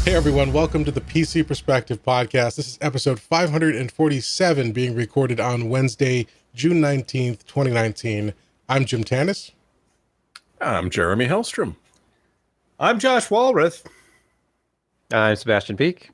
Hey everyone, welcome to the PC Perspective Podcast. This is episode 547 being recorded on Wednesday, June 19th, 2019. I'm Jim Tannis. I'm Jeremy Hellstrom. I'm Josh Walrath. I'm Sebastian Peak.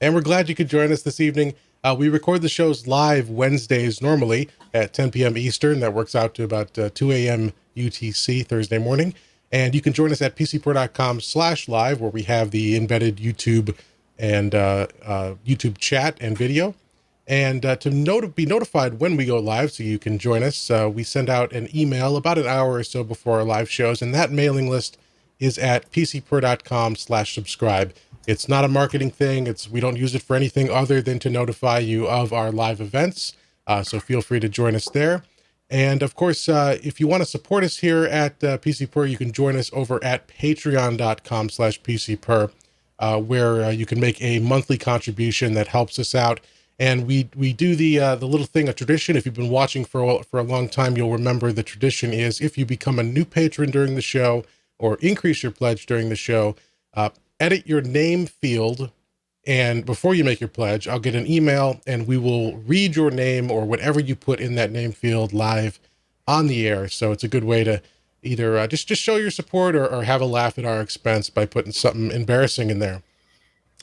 And we're glad you could join us this evening. We record the shows live Wednesdays normally at 10 p.m. Eastern. That works out to about 2 a.m. UTC Thursday morning. And you can join us at pcper.com/live, where we have the embedded YouTube and YouTube chat and video. And to be notified when we go live so you can join us, we send out an email about an hour or so before our live shows. And that mailing list is at pcper.com/subscribe. It's not a marketing thing. We don't use it for anything other than to notify you of our live events. So feel free to join us there. And of course, if you want to support us here at PCPer, you can join us over at patreon.com/PCPer, where you can make a monthly contribution that helps us out. And we do the little thing, a tradition. If you've been watching for a long time, you'll remember the tradition is if you become a new patron during the show or increase your pledge during the show, edit your name field. And before you make your pledge, I'll get an email and we will read your name or whatever you put in that name field live on the air. So it's a good way to either just show your support or have a laugh at our expense by putting something embarrassing in there.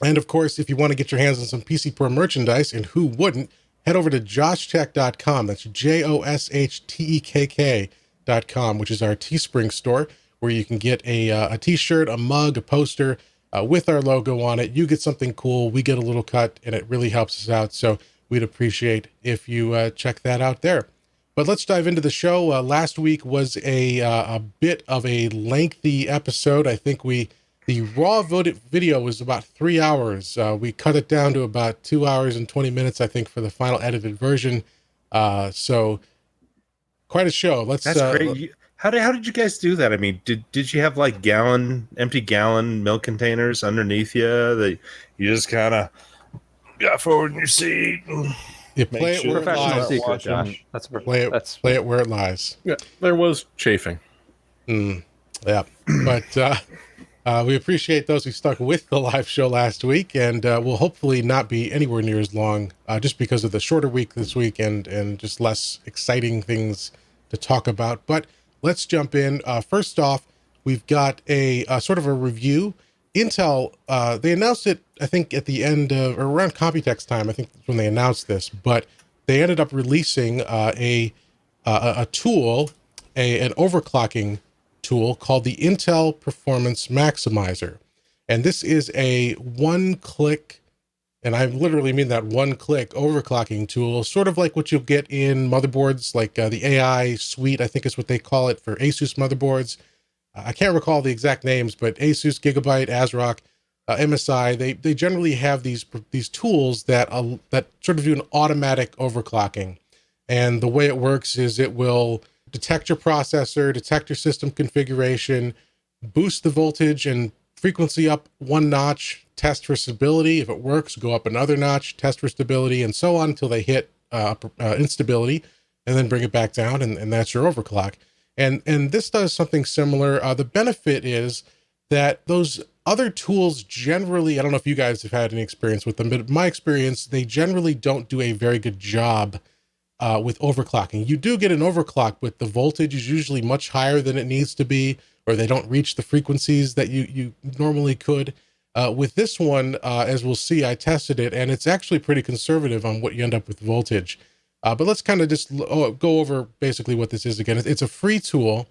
And of course, if you want to get your hands on some PC Pro merchandise, and who wouldn't, head over to joshtech.com. That's JOSHTEKK.com, which is our Teespring store, where you can get a t-shirt, a mug, a poster, with our logo on it. You get something cool, we get a little cut, and it really helps us out. So we'd appreciate if you check that out there. But let's dive into the show. Last week was a bit of a lengthy episode. I think the raw video was about 3 hours. We cut it down to about 2 hours and 20 minutes, I think, for the final edited version. So quite a show. That's great. How did you guys do that? I mean, did you have like empty gallon milk containers underneath you that you just kind of got forward in your seat? You play it where it lies. Secret, Josh. That's play it where it lies. Yeah, there was chafing. Yeah, but we appreciate those who stuck with the live show last week, and we'll hopefully not be anywhere near as long, just because of the shorter week this week and just less exciting things to talk about. But let's jump in. First off, we've got a sort of a review. Intel, they announced it, I think, at the end of, or around Computex time, I think that's when they announced this, but they ended up releasing a tool, an overclocking tool called the Intel Performance Maximizer. And this is a one-click, and I literally mean that one-click overclocking tool, sort of like what you'll get in motherboards, like the AI suite, I think is what they call it for ASUS motherboards. I can't recall the exact names, but ASUS, Gigabyte, ASRock, MSI, they generally have these tools that sort of do an automatic overclocking. And the way it works is it will detect your processor, detect your system configuration, boost the voltage and frequency up one notch, test for stability. If it works, go up another notch, test for stability, and so on until they hit instability, and then bring it back down, and that's your overclock. And this does something similar. The benefit is that those other tools generally, I don't know if you guys have had any experience with them, but in my experience, they generally don't do a very good job with overclocking. You do get an overclock, but the voltage is usually much higher than it needs to be, or they don't reach the frequencies that you normally could. With this one, as we'll see, I tested it, and it's actually pretty conservative on what you end up with voltage. But let's kind of just go over basically what this is again. It's a free tool.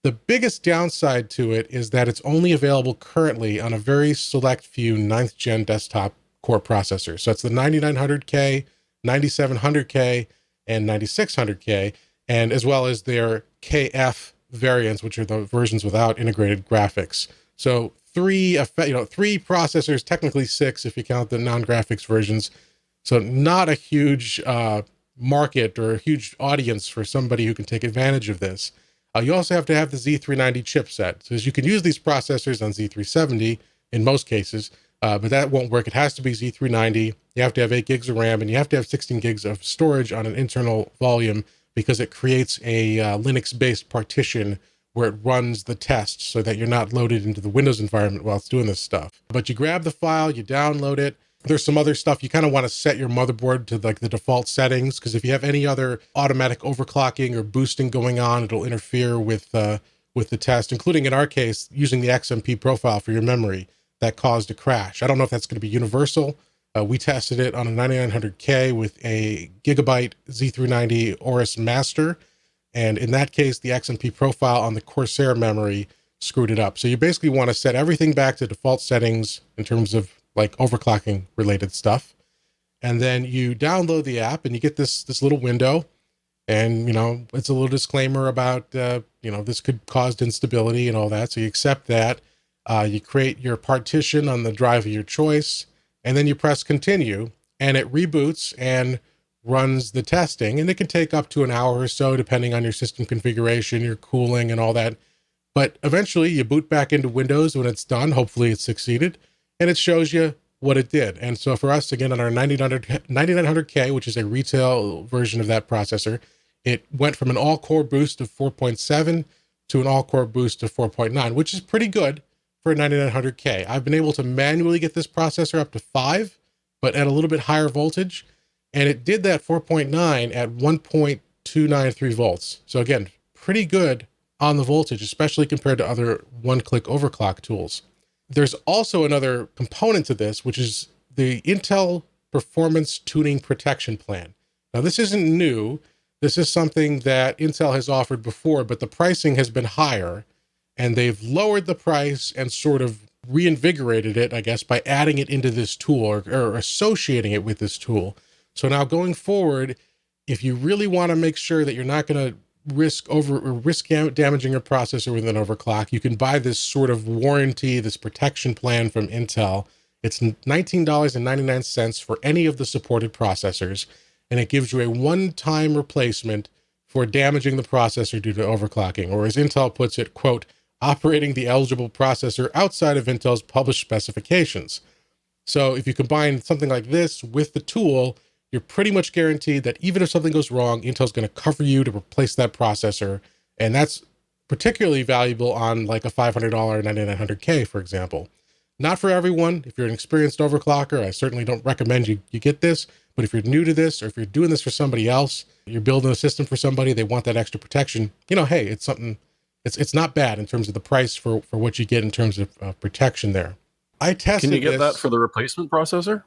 The biggest downside to it is that it's only available currently on a very select few 9th gen desktop core processors. So it's the 9900K, 9700K, and 9600K, and as well as their KF variants, which are the versions without integrated graphics. So three processors, technically 6 if you count the non-graphics versions. So not a huge market or a huge audience for somebody who can take advantage of this. You also have to have the Z390 chipset. So you can use these processors on Z370 in most cases, but that won't work. It has to be Z390. You have to have 8 gigs of RAM, and you have to have 16 gigs of storage on an internal volume, because it creates a Linux-based partition where it runs the test so that you're not loaded into the Windows environment while it's doing this stuff. But you grab the file, you download it. There's some other stuff. You kind of want to set your motherboard to like the default settings, because if you have any other automatic overclocking or boosting going on, it'll interfere with the test, including in our case, using the XMP profile for your memory that caused a crash. I don't know if that's going to be universal. We tested it on a 9900K with a Gigabyte Z390 Aorus Master. And in that case, the XMP profile on the Corsair memory screwed it up. So you basically want to set everything back to default settings in terms of like overclocking related stuff. And then you download the app and you get this little window. And, you know, it's a little disclaimer about, you know, this could cause instability and all that. So you accept that. You create your partition on the drive of your choice. And then you press continue. And it reboots and runs the testing. And it can take up to an hour or so, depending on your system configuration, your cooling and all that. But eventually you boot back into Windows when it's done. Hopefully it succeeded. And it shows you what it did. And so for us, again, on our 9900K, which is a retail version of that processor, it went from an all-core boost of 4.7 to an all-core boost of 4.9, which is pretty good for a 9900K. I've been able to manually get this processor up to 5, but at a little bit higher voltage. And it did that 4.9 at 1.293 volts. So again, pretty good on the voltage, especially compared to other one-click overclock tools. There's also another component to this, which is the Intel Performance Tuning Protection Plan. Now, this isn't new. This is something that Intel has offered before, but the pricing has been higher, and they've lowered the price and sort of reinvigorated it, I guess, by adding it into this tool or associating it with this tool. So now going forward, if you really want to make sure that you're not going to risk damaging your processor with an overclock, you can buy this sort of warranty, this protection plan from Intel. It's $19.99 for any of the supported processors, and it gives you a one-time replacement for damaging the processor due to overclocking, or as Intel puts it, quote, operating the eligible processor outside of Intel's published specifications. So if you combine something like this with the tool, you're pretty much guaranteed that even if something goes wrong, Intel's going to cover you to replace that processor. And that's particularly valuable on like a $500 9900K, for example. Not for everyone. If you're an experienced overclocker, I certainly don't recommend you get this. But if you're new to this, or if you're doing this for somebody else, you're building a system for somebody, they want that extra protection, you know, hey, it's something, it's not bad in terms of the price for what you get in terms of protection there. I tested Can you get this. that for the replacement processor?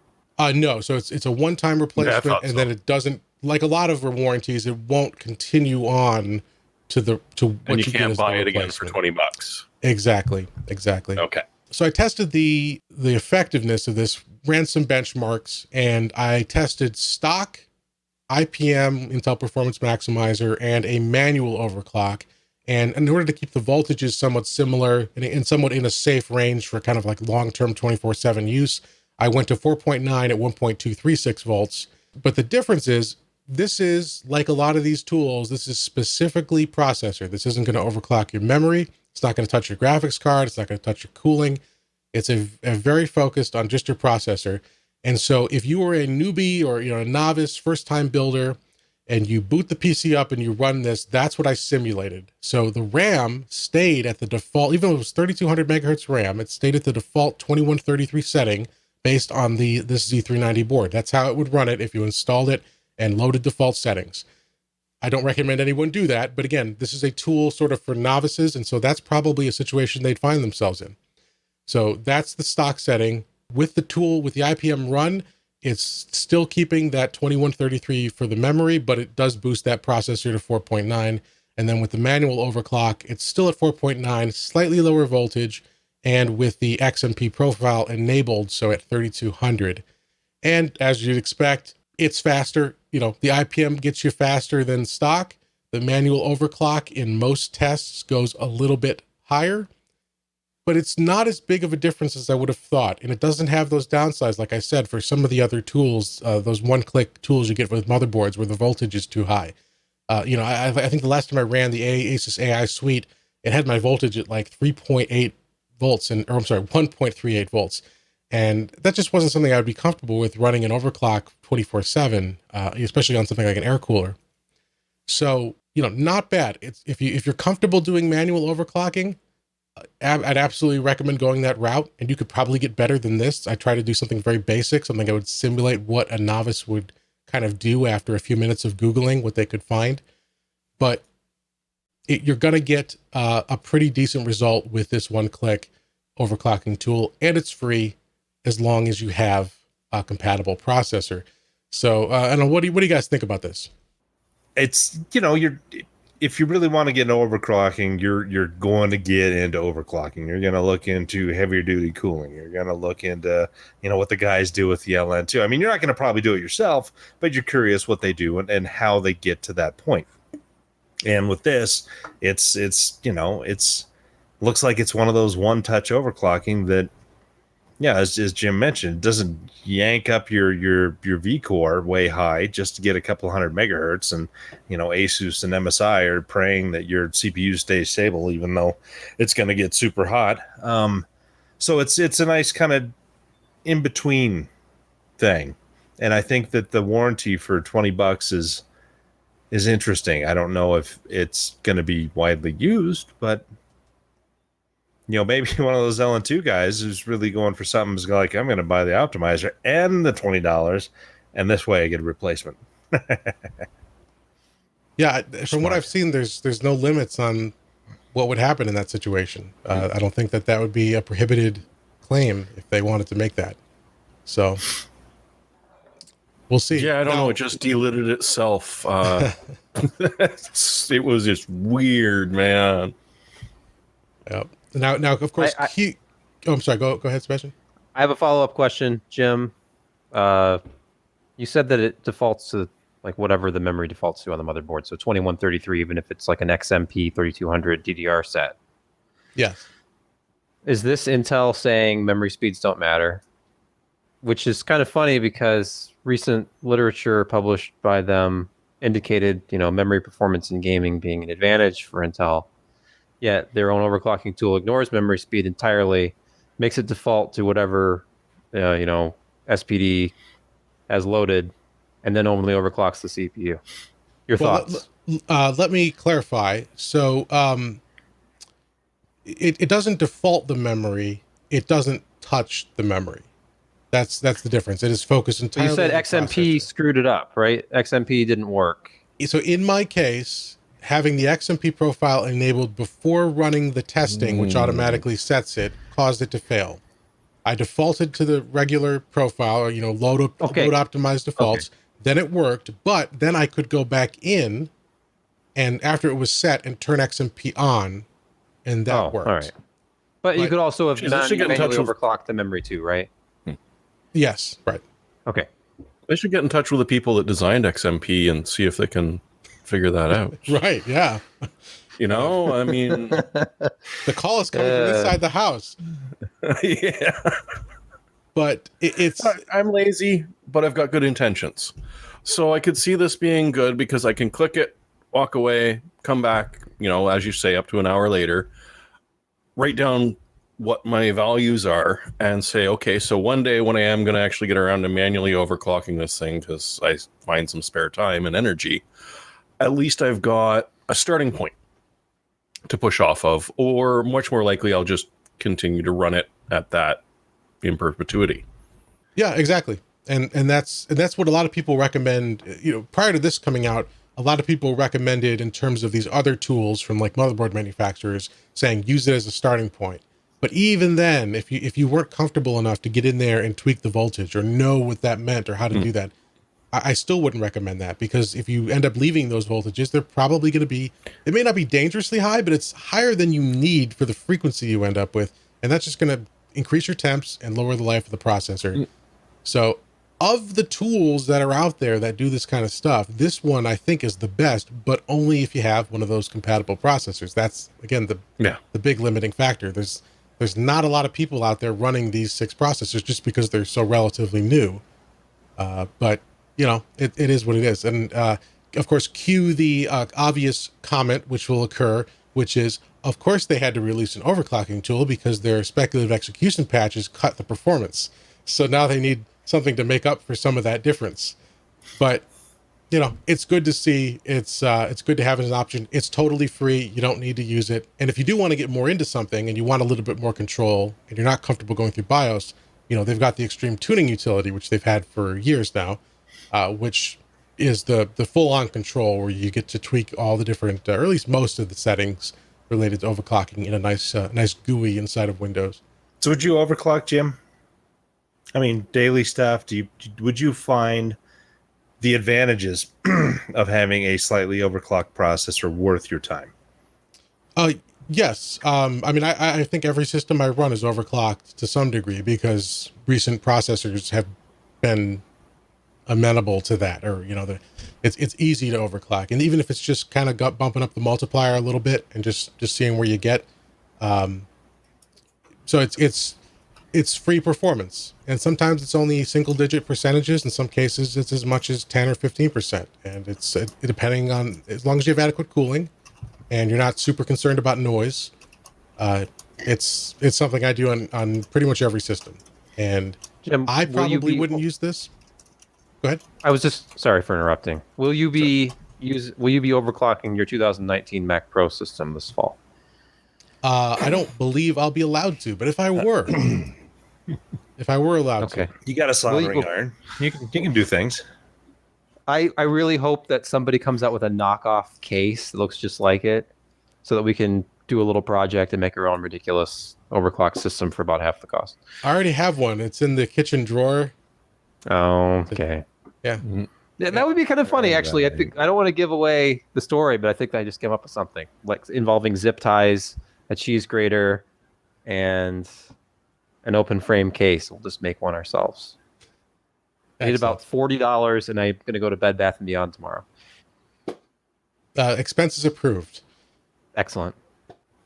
No, so it's a one-time replacement, Yeah, and then it doesn't, like a lot of warranties, it won't continue on to what And you get can't as the buy it again for replacement. $20. Exactly. Okay. So I tested the effectiveness of this, ran some benchmarks, and I tested stock, IPM, Intel Performance Maximizer, and a manual overclock. And in order to keep the voltages somewhat similar and somewhat in a safe range for kind of like long-term 24/7 use, I went to 4.9 at 1.236 volts. But the difference is, this is like a lot of these tools, this is specifically processor. This isn't going to overclock your memory. It's not going to touch your graphics card. It's not going to touch your cooling. It's a very focused on just your processor. And so if you were a newbie or a novice first-time builder and you boot the PC up and you run this, that's what I simulated. So the RAM stayed at the default, even though it was 3200 megahertz RAM, it stayed at the default 2133 setting based on this Z390 board. That's how it would run it if you installed it and loaded default settings. I don't recommend anyone do that, but again, this is a tool sort of for novices, and so that's probably a situation they'd find themselves in. So that's the stock setting. With the tool, with the IPM run, it's still keeping that 2133 for the memory, but it does boost that processor to 4.9. And then with the manual overclock, it's still at 4.9, slightly lower voltage, and with the XMP profile enabled, so at 3200. And as you'd expect, it's faster. The IPM gets you faster than stock. The manual overclock in most tests goes a little bit higher, but it's not as big of a difference as I would have thought. And it doesn't have those downsides, like I said, for some of the other tools, those one-click tools you get with motherboards where the voltage is too high. I think the last time I ran the ASUS AI suite, it had my voltage at like 3.8 volts, 1.38 volts. And that just wasn't something I would be comfortable with running an overclock 24/7, especially on something like an air cooler. So not bad. It's if you're comfortable doing manual overclocking, I'd absolutely recommend going that route, and you could probably get better than this. I try to do something very basic, something that would simulate what a novice would kind of do after a few minutes of Googling what they could find. But you're going to get a pretty decent result with this one-click overclocking tool, and it's free as long as you have a compatible processor. So I don't know, what do you guys think about this? It's if you really want to get into overclocking, you're going to get into overclocking. You're going to look into heavier duty cooling. You're going to look into what the guys do with the LN2. I mean, you're not going to probably do it yourself, but you're curious what they do and how they get to that point. And with this, it's looks like it's one of those one-touch overclocking that, yeah, as Jim mentioned, it doesn't yank up your V-core way high just to get a couple hundred megahertz. And, ASUS and MSI are praying that your CPU stays stable, even though it's going to get super hot. So it's a nice kind of in-between thing. And I think that the warranty for $20 is interesting. I don't know if it's going to be widely used, but maybe one of those LN2 guys who's really going for something is like, I'm going to buy the optimizer and the $20, and this way I get a replacement. Yeah, from what I've seen, there's no limits on what would happen in that situation. I don't think that would be a prohibited claim if they wanted to make that. So we'll see. Yeah, I don't know. It just delitted itself. It was just weird, man. Yep. Now, of course, I'm sorry. Go ahead, Sebastian. I have a follow-up question, Jim. You said that it defaults to like whatever the memory defaults to on the motherboard, so 2133, even if it's like an XMP 3200 DDR set. Yes. Is this Intel saying memory speeds don't matter? Which is kind of funny because recent literature published by them indicated, memory performance in gaming being an advantage for Intel. Yet their own overclocking tool ignores memory speed entirely, makes it default to whatever, SPD has loaded, and then only overclocks the CPU. Your thoughts? Let me clarify. So it doesn't default the memory. It doesn't touch the memory. That's the difference. It is focused entirely. You said XMP screwed it up, right? XMP didn't work. So in my case, having the XMP profile enabled before running the testing, which automatically sets it, caused it to fail. I defaulted to the regular profile, or load optimized defaults. Okay. Then it worked, but then I could go back in, and after it was set, and turn XMP on, and that worked. All right. But you could also have manually overclocked the memory too, right? Yes, right. Okay. They should get in touch with the people that designed XMP and see if they can figure that out. Right, yeah. I mean... The call is coming from inside the house. Yeah. But it's... I'm lazy, but I've got good intentions. So I could see this being good because I can click it, walk away, come back, as you say, up to an hour later, write down what my values are and say, okay, so one day when I am going to actually get around to manually overclocking this thing because I find some spare time and energy, at least I've got a starting point to push off of, or much more likely I'll just continue to run it at that in perpetuity. Yeah, exactly. And that's what a lot of people recommend. Prior to this coming out, a lot of people recommended in terms of these other tools from like motherboard manufacturers saying use it as a starting point. But even then, if you weren't comfortable enough to get in there and tweak the voltage or know what that meant or how to do that, I still wouldn't recommend that, because if you end up leaving those voltages, they're probably going to be, it may not be dangerously high, but it's higher than you need for the frequency you end up with. And that's just going to increase your temps and lower the life of the processor. So of the tools that are out there that do this kind of stuff, this one I think is the best, but only if you have one of those compatible processors. That's, again, the big limiting factor. There's not a lot of people out there running these 6 processors just because they're so relatively new. But, it is what it is. And, of course, cue the obvious comment, which will occur, which is, of course, they had to release an overclocking tool because their speculative execution patches cut the performance. So now they need something to make up for some of that difference. But it's good to see. It's good to have as an option. It's totally free. You don't need to use it. And if you do want to get more into something and you want a little bit more control and you're not comfortable going through BIOS, they've got the extreme tuning utility, which they've had for years now, which is the full-on control where you get to tweak all the different, or at least most of the settings related to overclocking in a nice GUI inside of Windows. So would you overclock, Jim? I mean, daily stuff. Would you find the advantages of having a slightly overclocked processor worth your time? Yes. I mean, I think every system I run is overclocked to some degree because recent processors have been amenable to that, or it's easy to overclock, and even if it's just kind of bumping up the multiplier a little bit and just seeing where you get. So it's free performance, and sometimes it's only single digit percentages. In some cases, it's as much as 10 or 15%, and it's depending on, as long as you have adequate cooling and you're not super concerned about noise. It's something I do on pretty much every system, and Jim, I probably wouldn't use this. Go ahead. I was just sorry for interrupting. Will you be overclocking your 2019 Mac Pro system this fall? I don't believe I'll be allowed to, but if I were, allowed to, you got a soldering iron. You can do things. I really hope that somebody comes out with a knockoff case that looks just like it, so that we can do a little project and make our own ridiculous overclock system for about half the cost. I already have one. It's in the kitchen drawer. Oh, okay. Yeah. Yeah, that would be kind of funny, actually. I think I don't want to give away the story, but I think I just came up with something like involving zip ties, a cheese grater, and an open frame case. We'll just make one ourselves. I need about $40, and I'm going to go to Bed Bath & Beyond tomorrow. Expenses approved. Excellent.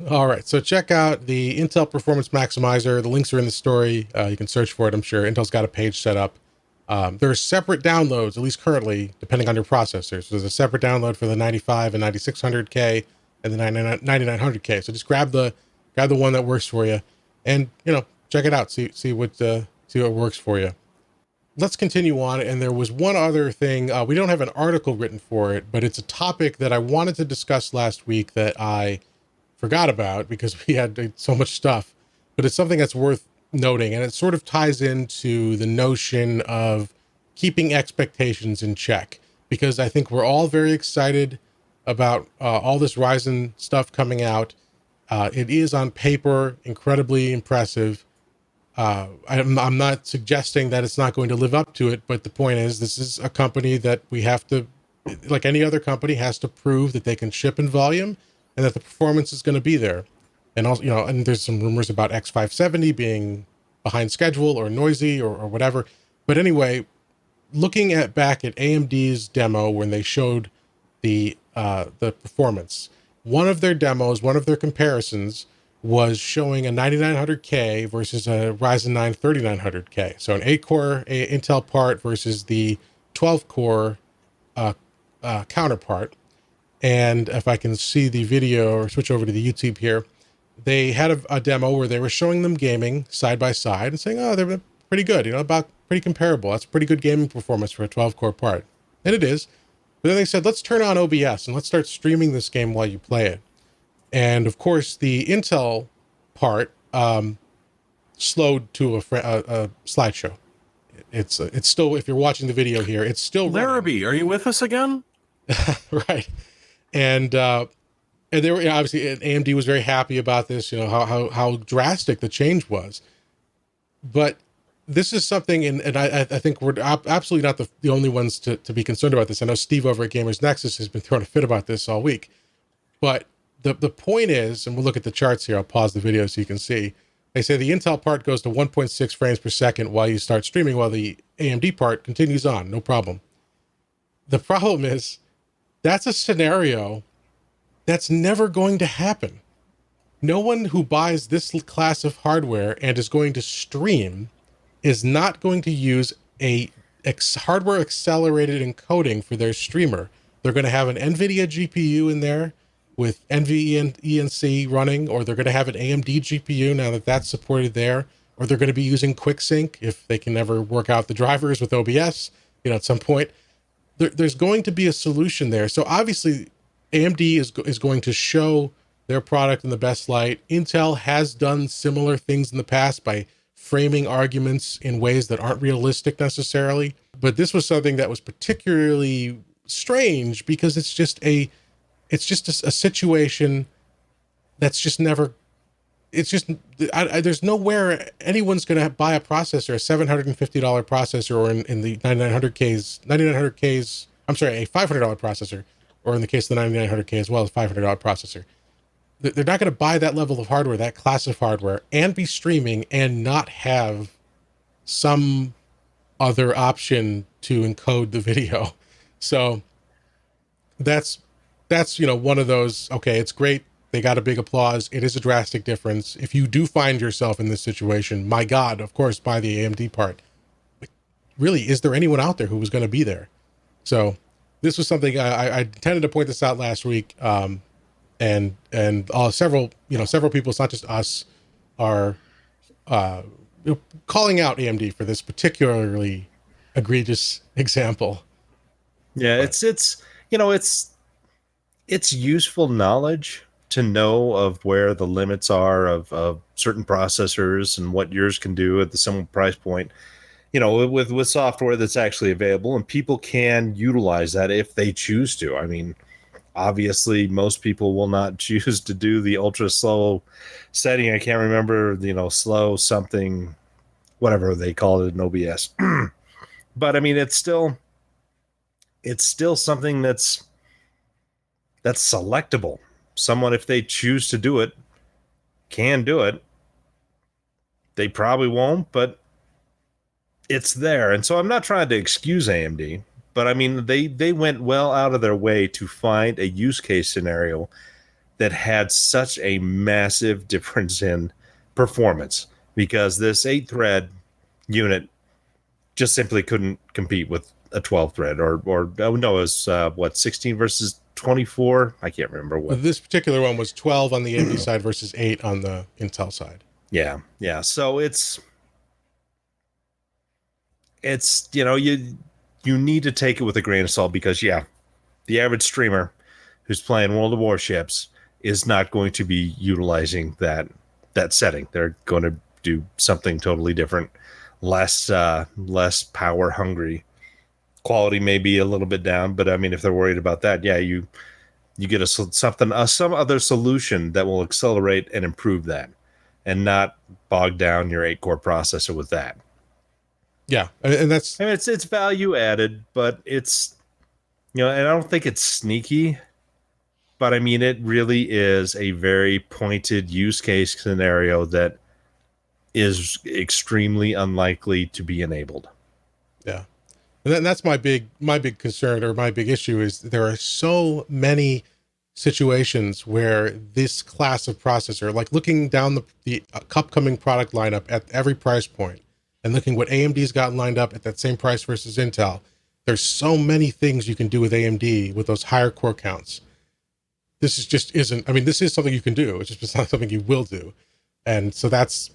All right, so check out the Intel Performance Maximizer. The links are in the story. You can search for it, I'm sure. Intel's got a page set up. There are separate downloads, at least currently, depending on your processor. So there's a separate download for the 95 and 9600K and the 9900K. So just grab the one that works for you, and check it out. See what works for you. Let's continue on. And there was one other thing. We don't have an article written for it, but it's a topic that I wanted to discuss last week that I forgot about because we had so much stuff. But it's something that's worth noting, and it sort of ties into the notion of keeping expectations in check, because I think we're all very excited about all this Ryzen stuff coming out. It is on paper incredibly impressive. I'm not suggesting that it's not going to live up to it, but the point is, this is a company that we have to, like any other company, has to prove that they can ship in volume and that the performance is going to be there. And also, and there's some rumors about X570 being behind schedule or noisy or whatever. But anyway, looking back at AMD's demo when they showed the performance, one of their demos, one of their comparisons was showing a 9900K versus a Ryzen 9 3900K. So an 8-core Intel part versus the 12-core counterpart. And if I can see the video or switch over to the YouTube here, they had a demo where they were showing them gaming side by side and saying, oh, they're pretty good, about pretty comparable. That's pretty good gaming performance for a 12-core part. And it is. But then they said, let's turn on OBS and let's start streaming this game while you play it. And of course, the Intel part slowed to a slideshow. It's still, if you're watching the video here, it's still Larrabee, are you with us again? Right. And they were obviously, AMD was very happy about this, how drastic the change was. But this is something, and I think we're absolutely not the only ones to be concerned about this. I know Steve over at Gamers Nexus has been throwing a fit about this all week. But the point is, and we'll look at the charts here. I'll pause the video so you can see. They say the Intel part goes to 1.6 frames per second while you start streaming, while the AMD part continues on, no problem. The problem is, that's a scenario that's never going to happen. No one who buys this class of hardware and is going to stream is not going to use a hardware accelerated encoding for their streamer. They're going to have an NVIDIA GPU in there with NVENC running, or they're going to have an AMD GPU now that that's supported there, or they're going to be using QuickSync if they can ever work out the drivers with OBS, at some point. there's going to be a solution there. So obviously, AMD is going to show their product in the best light. Intel has done similar things in the past by framing arguments in ways that aren't realistic necessarily. But this was something that was particularly strange because it's just a situation that's just never. It's just there's nowhere anyone's going to buy a processor, a $750 processor, or in the 9900Ks. I'm sorry, a $500 processor, or in the case of the 9900K as well, a $500 processor. They're not going to buy that level of hardware, that class of hardware, and be streaming and not have some other option to encode the video. So that's one of those. Okay, it's great. They got a big applause. It is a drastic difference. If you do find yourself in this situation, my God, of course, buy the AMD part. But really, is there anyone out there who was going to be there? So this was something I intended to point this out last week. And several people, it's not just us, are calling out AMD for this particularly egregious example. Yeah, but it's useful knowledge to know of where the limits are of certain processors and what yours can do at the similar price point, with software that's actually available, and people can utilize that if they choose to. I mean, obviously most people will not choose to do the ultra slow setting. I can't remember, slow something, whatever they call it in OBS. But I mean, it's still something that's selectable. Someone, if they choose to do it, can do it. They probably won't, but it's there. And so I'm not trying to excuse AMD, but I mean, they went well out of their way to find a use case scenario that had such a massive difference in performance, because this 8-thread unit just simply couldn't compete with a 12-thread or no, it was 16 versus 24. I can't remember what. This particular one was 12 on the AMD side versus 8 on the Intel side. Yeah. So it's you need to take it with a grain of salt, because the average streamer who's playing World of Warships is not going to be utilizing that setting. They're going to do something totally different, less power hungry. Quality may be a little bit down, but I mean, if they're worried about that, you get some other solution that will accelerate and improve that, and not bog down your 8-core processor with that. Yeah, and that's... I mean, it's value added, but it's, and I don't think it's sneaky, but I mean, it really is a very pointed use case scenario that is extremely unlikely to be enabled. Yeah. And that's my big concern, or my big issue, is there are so many situations where this class of processor, like looking down the upcoming product lineup at every price point and looking what AMD's got lined up at that same price versus Intel, there's so many things you can do with AMD with those higher core counts. This is something you can do. It's just not something you will do. And so that's,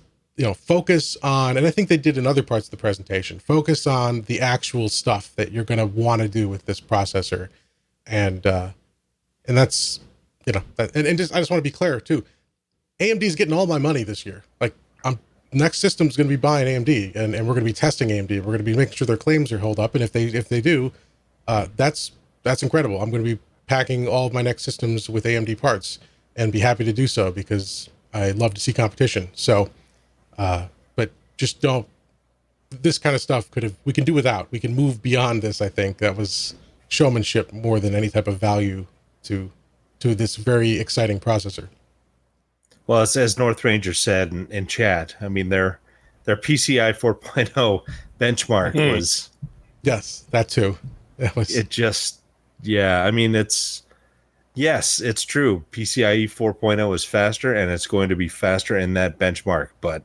focus on, and I think they did in other parts of the presentation, focus on the actual stuff that you're going to want to do with this processor. And that's, I just want to be clear too. AMD is getting all my money this year. Like, next system's going to be buying AMD, and we're going to be testing AMD. We're going to be making sure their claims are held up. And if they do, that's incredible. I'm going to be packing all of my next systems with AMD parts, and be happy to do so, because I love to see competition. So, but just don't, this kind of stuff we can do without. We can move beyond this. I think that was showmanship more than any type of value to this very exciting processor. Well, as North Ranger said in chat, I mean, their PCI 4.0 benchmark was... Yes, that too. I mean, it's true. PCIe 4.0 is faster, and it's going to be faster in that benchmark, but...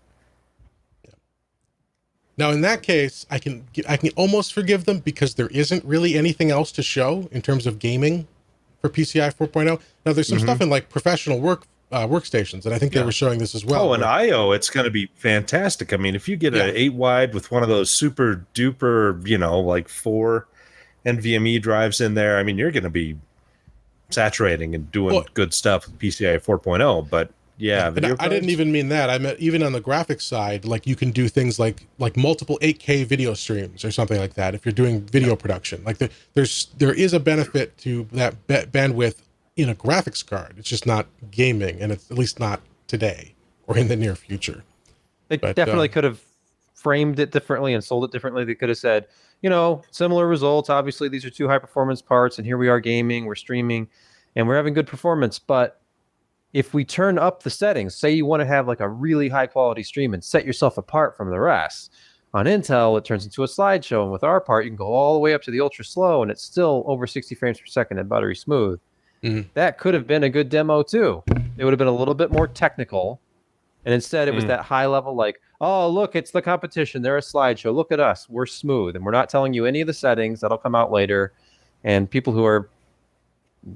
Now, in that case, I can almost forgive them, because there isn't really anything else to show in terms of gaming for PCI 4.0. Now, there's some stuff in like professional workstations, and I think they were showing this as well. Oh, and IO, it's going to be fantastic. I mean, if you get an 8 wide with one of those super duper, like 4 NVMe drives in there. I mean, you're going to be saturating and doing good stuff with PCIe 4.0. But yeah, video I didn't even mean that. I meant even on the graphics side, like you can do things like multiple 8K video streams or something like that. If you're doing video production, like there is a benefit to that bandwidth in a graphics card. It's just not gaming, and it's at least not today or in the near future. They definitely could have framed it differently and sold it differently. They could have said, similar results. Obviously, these are two high performance parts, and here we are gaming, we're streaming, and we're having good performance. But if we turn up the settings, say you want to have like a really high quality stream and set yourself apart from the rest, on Intel, it turns into a slideshow. And with our part, you can go all the way up to the ultra slow, and it's still over 60 frames per second and buttery smooth. Mm-hmm. That could have been a good demo too. It would have been a little bit more technical. And instead, it was that high level, like, oh, look, it's the competition. They're a slideshow. Look at us. We're smooth. And we're not telling you any of the settings. That'll come out later. And people who are,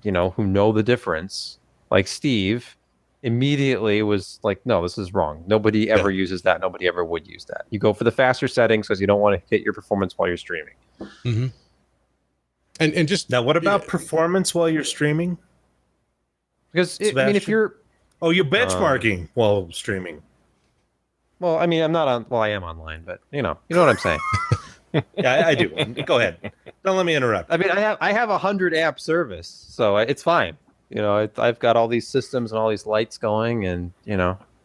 who know the difference, like Steve, immediately was like, no, this is wrong. Nobody ever uses that. Nobody ever would use that. You go for the faster settings because you don't want to hit your performance while you're streaming. Mm-hmm. And just now, what about performance while you're streaming? Because if you're you're benchmarking while streaming. Well, I mean, I'm not on. Well, I am online, but you know what I'm saying. Yeah, I do. Go ahead. Don't let me interrupt. I mean, I have 100 amp service, so it's fine. I've got all these systems and all these lights going, and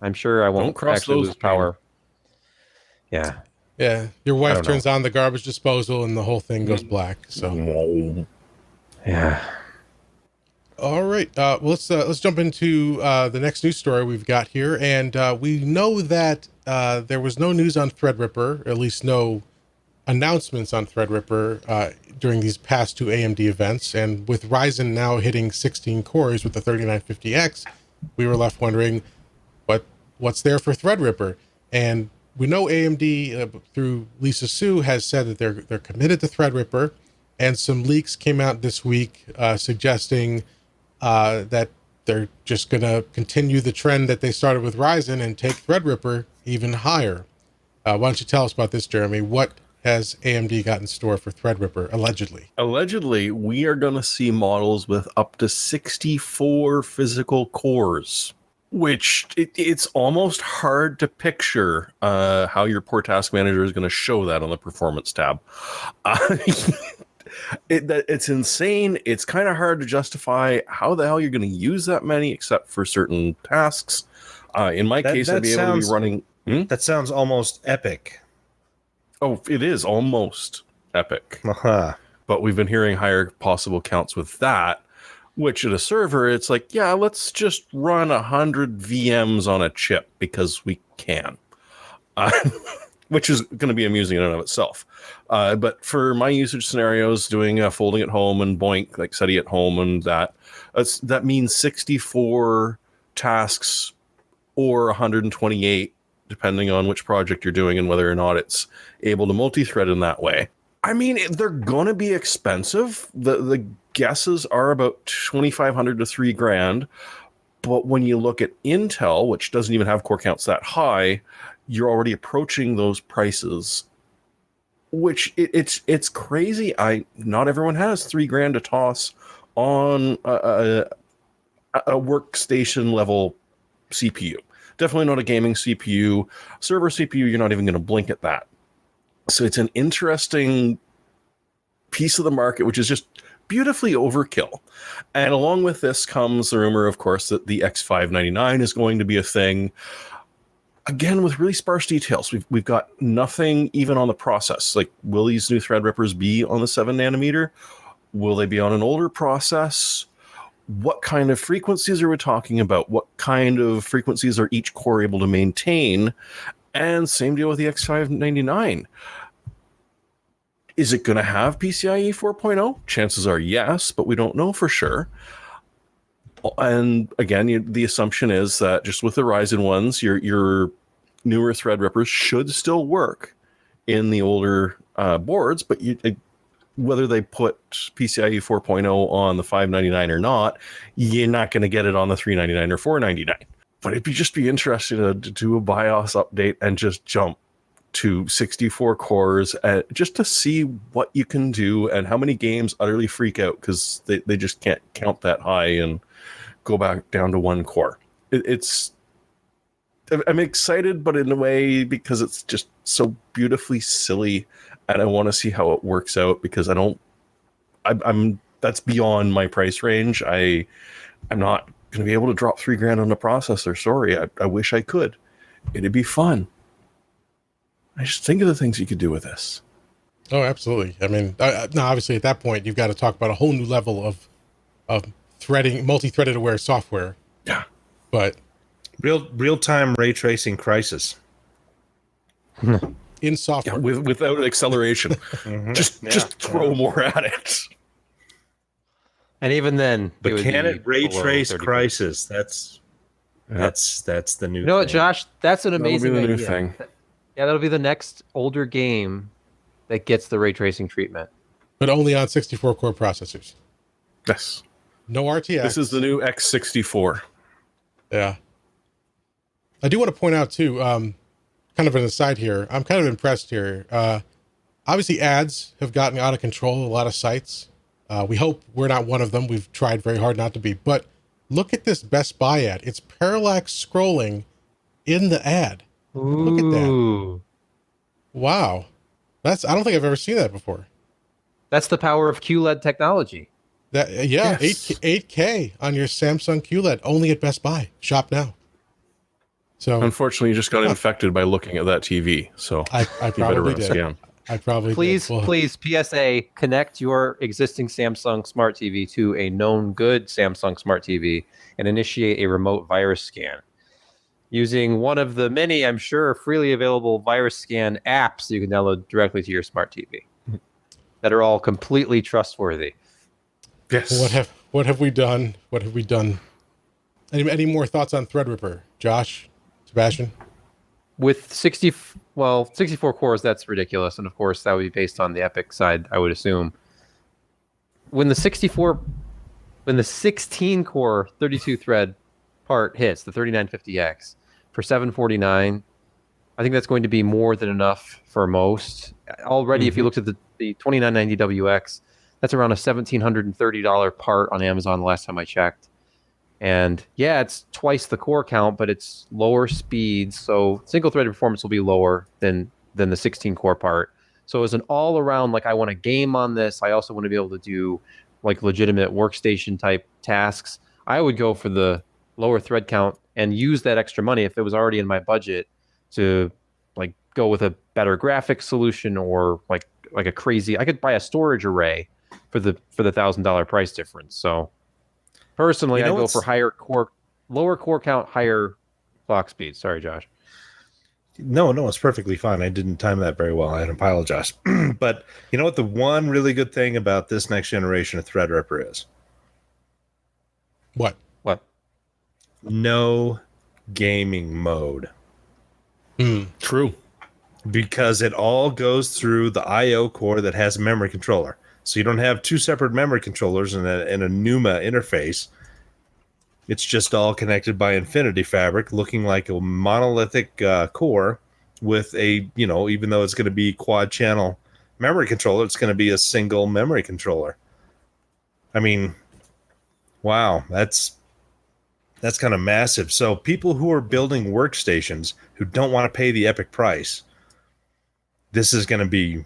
I'm sure I won't actually lose power. Yeah. Yeah, your wife turns on the garbage disposal and the whole thing goes black. So, yeah. All right, well, let's jump into the next news story we've got here, and we know that there was no news on Threadripper, or at least no announcements on Threadripper during these past two AMD events, and with Ryzen now hitting 16 cores with the 3950X, we were left wondering what's there for Threadripper, and we know AMD through Lisa Su has said that they're committed to Threadripper, and some leaks came out this week suggesting that they're just going to continue the trend that they started with Ryzen and take Threadripper even higher. Why don't you tell us about this, Jeremy? What has AMD got in store for Threadripper, allegedly? Allegedly, we are going to see models with up to 64 physical cores, which it's almost hard to picture how your poor task manager is going to show that on the performance tab. It's insane. It's kind of hard to justify how the hell you're going to use that many, except for certain tasks. In my case, I'd be able to be running. That sounds almost epic. Oh, it is almost epic. Uh-huh. But we've been hearing higher possible counts with that, which at a server, it's like, yeah, let's just run 100 VMs on a chip because we can. Which is going to be amusing in and of itself. But for my usage scenarios, doing folding at home and boink, like SETI at home and that means 64 tasks or 128, depending on which project you're doing and whether or not it's able to multi-thread in that way. I mean, they're going to be expensive. The guesses are about $2,500 to $3,000. But when you look at Intel, which doesn't even have core counts that high, you're already approaching those prices, which it's crazy. Not everyone has $3,000 to toss on a workstation level CPU. Definitely not a gaming CPU. Server CPU, you're not even going to blink at that. So it's an interesting piece of the market, which is just beautifully overkill. And along with this comes the rumor, of course, that the X599 is going to be a thing. Again, with really sparse details. We've got nothing even on the process. Like, will these new Threadrippers be on the 7 nanometer? Will they be on an older process? What kind of frequencies are we talking about? What kind of frequencies are each core able to maintain? And same deal with the X599. Is it going to have PCIe 4.0? Chances are yes, but we don't know for sure. And again, the assumption is that just with the Ryzen ones, your newer Threadrippers should still work in the older boards, but whether they put PCIe 4.0 on the 599 or not, you're not going to get it on the 399 or 499. But it'd just be interesting to do a BIOS update and just jump to 64 cores just to see what you can do and how many games utterly freak out because they just can't count that high and go back down to one core. I'm excited, but in a way because it's just so beautifully silly, and I want to see how it works out because I'm that's beyond my price range. I'm not going to be able to drop $3,000 on the processor. Sorry, I wish I could. It'd be fun. I just think of the things you could do with this. Oh, absolutely. I mean, now obviously at that point you've got to talk about a whole new level of threading, multi-threaded aware software. Yeah, but real-time ray tracing crisis in software without acceleration. Just throw more at it. And even then, but can it ray trace crisis? That's the new. You know what, thing. Josh? That's an amazing That'll be the idea. new thing. Yeah, that'll be the next older game that gets the ray tracing treatment. but only on 64 core processors. Yes. No RTX. This is the new X64. Yeah. I do want to point out too, kind of an aside here. I'm kind of impressed here. Obviously ads have gotten out of control. A lot of sites. We hope we're not one of them. We've tried very hard not to be, but look at this Best Buy ad. It's parallax scrolling in the ad. Look at that. Wow. I don't think I've ever seen that before. That's the power of QLED technology. That Yes. 8K on your Samsung QLED only at Best Buy. Shop now. So Unfortunately, you just got infected by looking at that TV. So I you better probably run a did. scan. I probably Please, did. Well, please, PSA, connect your existing Samsung Smart TV to a known good Samsung Smart TV and initiate a remote virus scan. Using one of the many, I'm sure, freely available virus scan apps you can download directly to your smart TV that are all completely trustworthy. Yes. What have we done? What have we done? Any more thoughts on Threadripper? Josh? Sebastian? With 64 cores, that's ridiculous. And of course, that would be based on the Epic side, I would assume. When the 16 core 32 thread part hits, the 3950X, for $749, I think that's going to be more than enough for most. Already, if you looked at the 2990WX, that's around a $1,730 part on Amazon the last time I checked. And yeah, it's twice the core count, but it's lower speeds. So single threaded performance will be lower than the 16 core part. So as an all around, like I want to game on this, I also want to be able to do like legitimate workstation type tasks. I would go for the lower thread count and use that extra money if it was already in my budget to like go with a better graphics solution or like a crazy, I could buy a storage array for the $1,000 price difference. So personally, I'd go for lower core count, higher clock speed. Sorry, Josh. No, it's perfectly fine. I didn't time that very well. I apologize. But you know what? The one really good thing about this next generation of Threadripper is? What? No gaming mode. True. Because it all goes through the I/O core that has a memory controller. So you don't have two separate memory controllers and a NUMA interface. It's just all connected by Infinity Fabric, looking like a monolithic core with a, even though it's going to be quad channel memory controller, it's going to be a single memory controller. I mean, wow, that's kind of massive. So people who are building workstations who don't want to pay the epic price, this is going to be,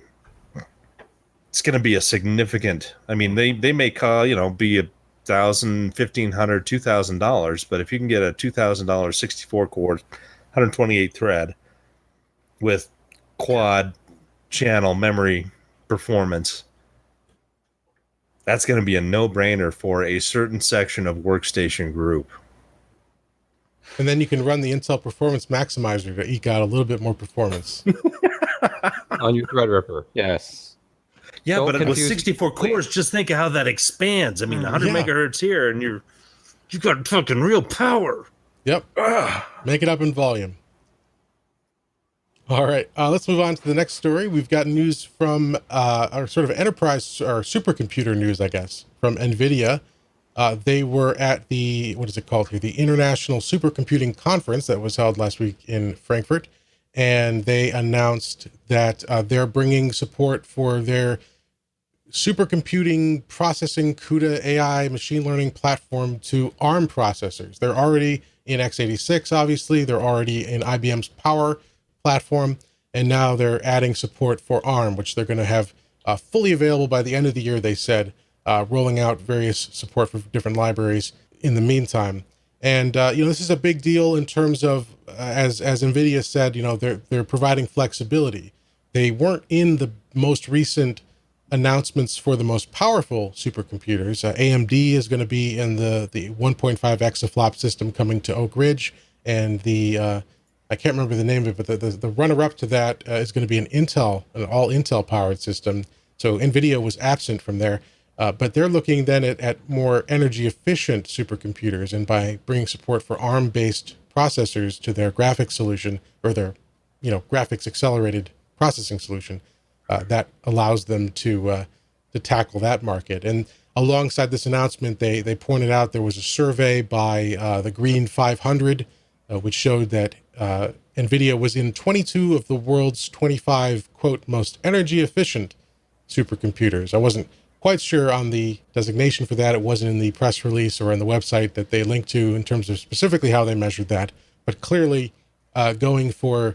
it's going to be a significant, I mean, they may call, be $1,000, $1,500, $2,000, but if you can get a $2,000 64 core, 128 thread with quad channel memory performance, that's going to be a no-brainer for a certain section of workstation group. And then you can run the Intel Performance Maximizer to eke out a little bit more performance. On your Threadripper, yes. Yeah, Don't but with confuse- 64 cores, just think of how that expands. I mean, 100 Yeah. megahertz here, and you've got fucking real power. Yep. Make it up in volume. All right. Let's move on to the next story. We've got news from our sort of enterprise or supercomputer news, I guess, from NVIDIA. They were at the, what is it called here? The International Supercomputing Conference that was held last week in Frankfurt. and they announced that they're bringing support for their supercomputing processing CUDA AI machine learning platform to ARM processors. They're already in x86, obviously. They're already in IBM's Power platform, and now they're adding support for ARM, which they're going to have fully available by the end of the year, they said, rolling out various support for different libraries in the meantime. And this is a big deal in terms of, as NVIDIA said, they're providing flexibility. They weren't in the most recent announcements for the most powerful supercomputers. AMD is going to be in the 1.5 exaflop system coming to Oak Ridge, and the I can't remember the name of it, but the runner-up to that is going to be an all Intel powered system. So NVIDIA was absent from there, but they're looking then at more energy efficient supercomputers, and by bringing support for ARM-based processors to their graphics solution, or their graphics accelerated processing solution, that allows them to tackle that market. And alongside this announcement, they pointed out there was a survey by the Green 500, which showed that NVIDIA was in 22 of the world's 25, quote, most energy efficient supercomputers. I wasn't quite sure on the designation for that. It wasn't in the press release or on the website that they linked to in terms of specifically how they measured that, but clearly going for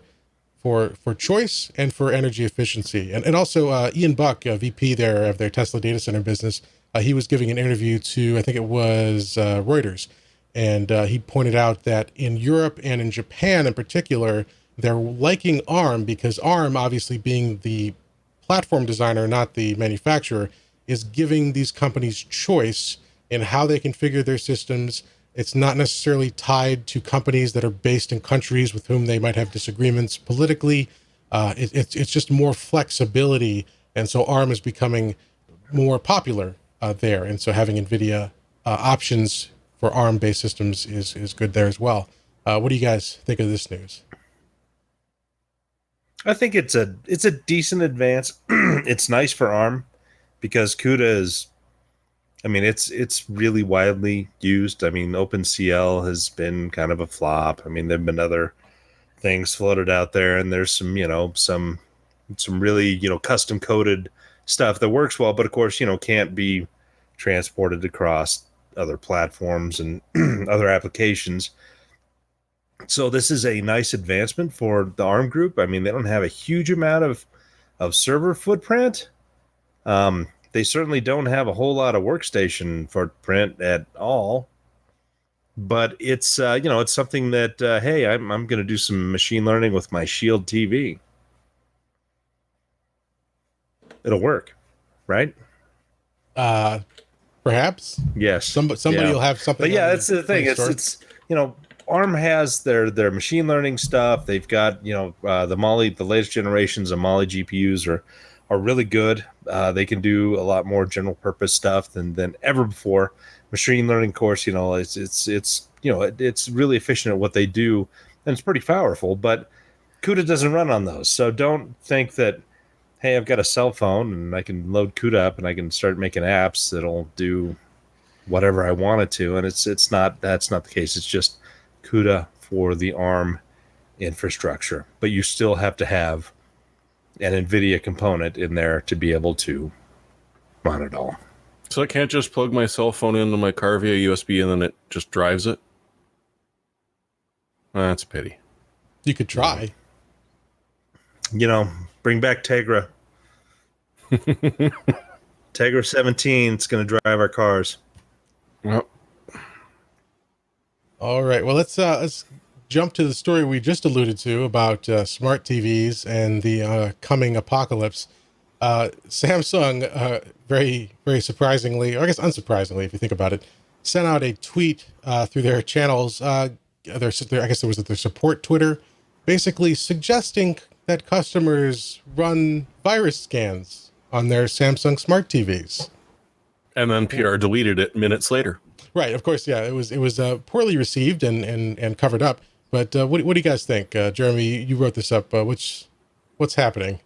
choice and for energy efficiency. And also Ian Buck, VP there of their Tesla data center business, he was giving an interview to, I think it was Reuters, and he pointed out that in Europe and in Japan in particular, they're liking ARM because ARM, obviously being the platform designer, not the manufacturer, is giving these companies choice in how they configure their systems. It's not necessarily tied to companies that are based in countries with whom they might have disagreements politically. It's just more flexibility, and so ARM is becoming more popular there. And so having NVIDIA options for ARM-based systems is good there as well. What do you guys think of this news? I think it's a decent advance. It's nice for ARM because CUDA is, it's really widely used. OpenCL has been kind of a flop. There've been other things floated out there, and there's some really, custom coded stuff that works well, but of course, can't be transported across other platforms and other applications. So this is a nice advancement for the ARM group. They don't have a huge amount of server footprint. They certainly don't have a whole lot of workstation footprint at all. But it's it's something that hey, I'm going to do some machine learning with my Shield TV. It'll work, right? Perhaps. Yes. Somebody will have something. But yeah, that's the thing. It's ARM has their machine learning stuff. They've got the latest generations of Mali GPUs are really good. They can do a lot more general purpose stuff than ever before. Machine learning, of course, it's really efficient at what they do, and it's pretty powerful. But CUDA doesn't run on those, so don't think that, hey, I've got a cell phone and I can load CUDA up and I can start making apps that'll do whatever I want it to. And that's not the case. It's just CUDA for the ARM infrastructure, but you still have to have an NVIDIA component in there to be able to run it all. So I can't just plug my cell phone into my car via USB and then it just drives it? That's a pity. You could try. Bring back Tegra. Tegra 17, it's going to drive our cars. Well, all right. Well, let's jump to the story we just alluded to about smart TVs and the coming apocalypse. Samsung, very, very surprisingly, or I guess unsurprisingly, if you think about it, sent out a tweet through their channels. I guess it was their support Twitter, basically suggesting that customers run virus scans on their Samsung smart TVs. And then PR deleted it minutes later. Right. Of course. Yeah. It was poorly received and covered up. But what do you guys think, Jeremy? You wrote this up. What's happening?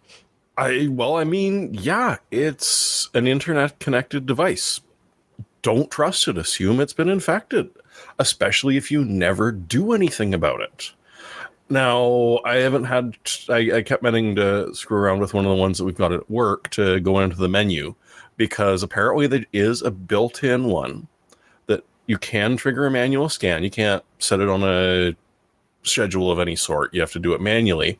Yeah, it's an internet connected device. Don't trust it. Assume it's been infected, especially if you never do anything about it. Now, I haven't had, I kept meaning to screw around with one of the ones that we've got at work to go into the menu, because apparently there is a built-in one that you can trigger a manual scan. You can't set it on a schedule of any sort. You have to do it manually.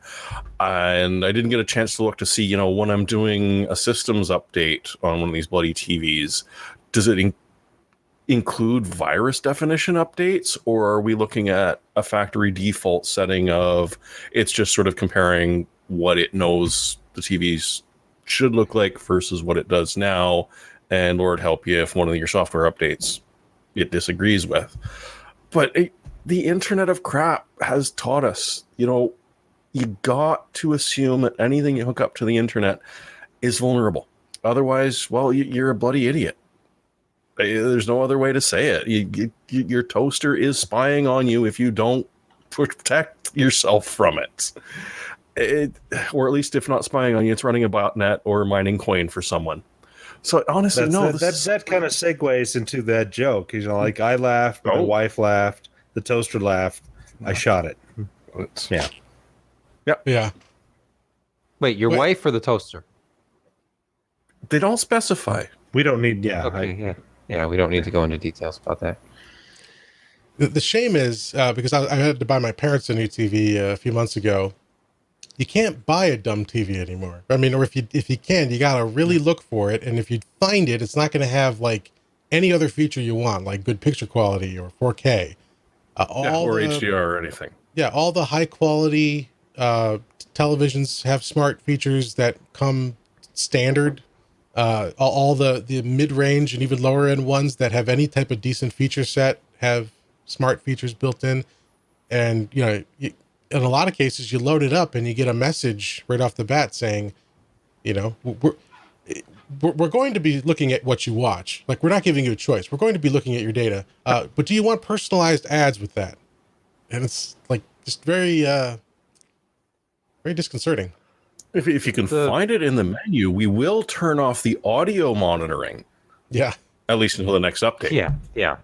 And I didn't get a chance to look to see, when I'm doing a systems update on one of these bloody TVs, does it include virus definition updates, or are we looking at a factory default setting of it's just sort of comparing what it knows the TVs should look like versus what it does now, and Lord help you if one of your software updates it disagrees with. But the Internet of Crap has taught us, you got to assume that anything you hook up to the internet is vulnerable. Otherwise, well, you're a bloody idiot. There's no other way to say it. Your toaster is spying on you if you don't protect yourself from it. Or at least if not spying on you, it's running a botnet or mining coin for someone. So honestly, that kind of segues into that joke. Like I laughed, my wife laughed, the toaster laughed, I shot it. Yeah. Wait, your wife or the toaster? They don't specify. We don't need, Yeah, we don't need to go into details about that. The shame is, because I had to buy my parents a new TV a few months ago, you can't buy a dumb TV anymore. I mean, or if you can, you got to really look for it. And if you find it, it's not going to have like any other feature you want, like good picture quality or 4K. Or HDR or anything. Yeah, all the high quality televisions have smart features that come standard. All the mid-range and even lower end ones that have any type of decent feature set have smart features built in. And, in a lot of cases, you load it up and you get a message right off the bat saying, we're going to be looking at what you watch. Like, we're not giving you a choice. We're going to be looking at your data. But do you want personalized ads with that? And it's like just very, very disconcerting. If you can find it in the menu, we will turn off the audio monitoring. Yeah. At least until the next update. Yeah.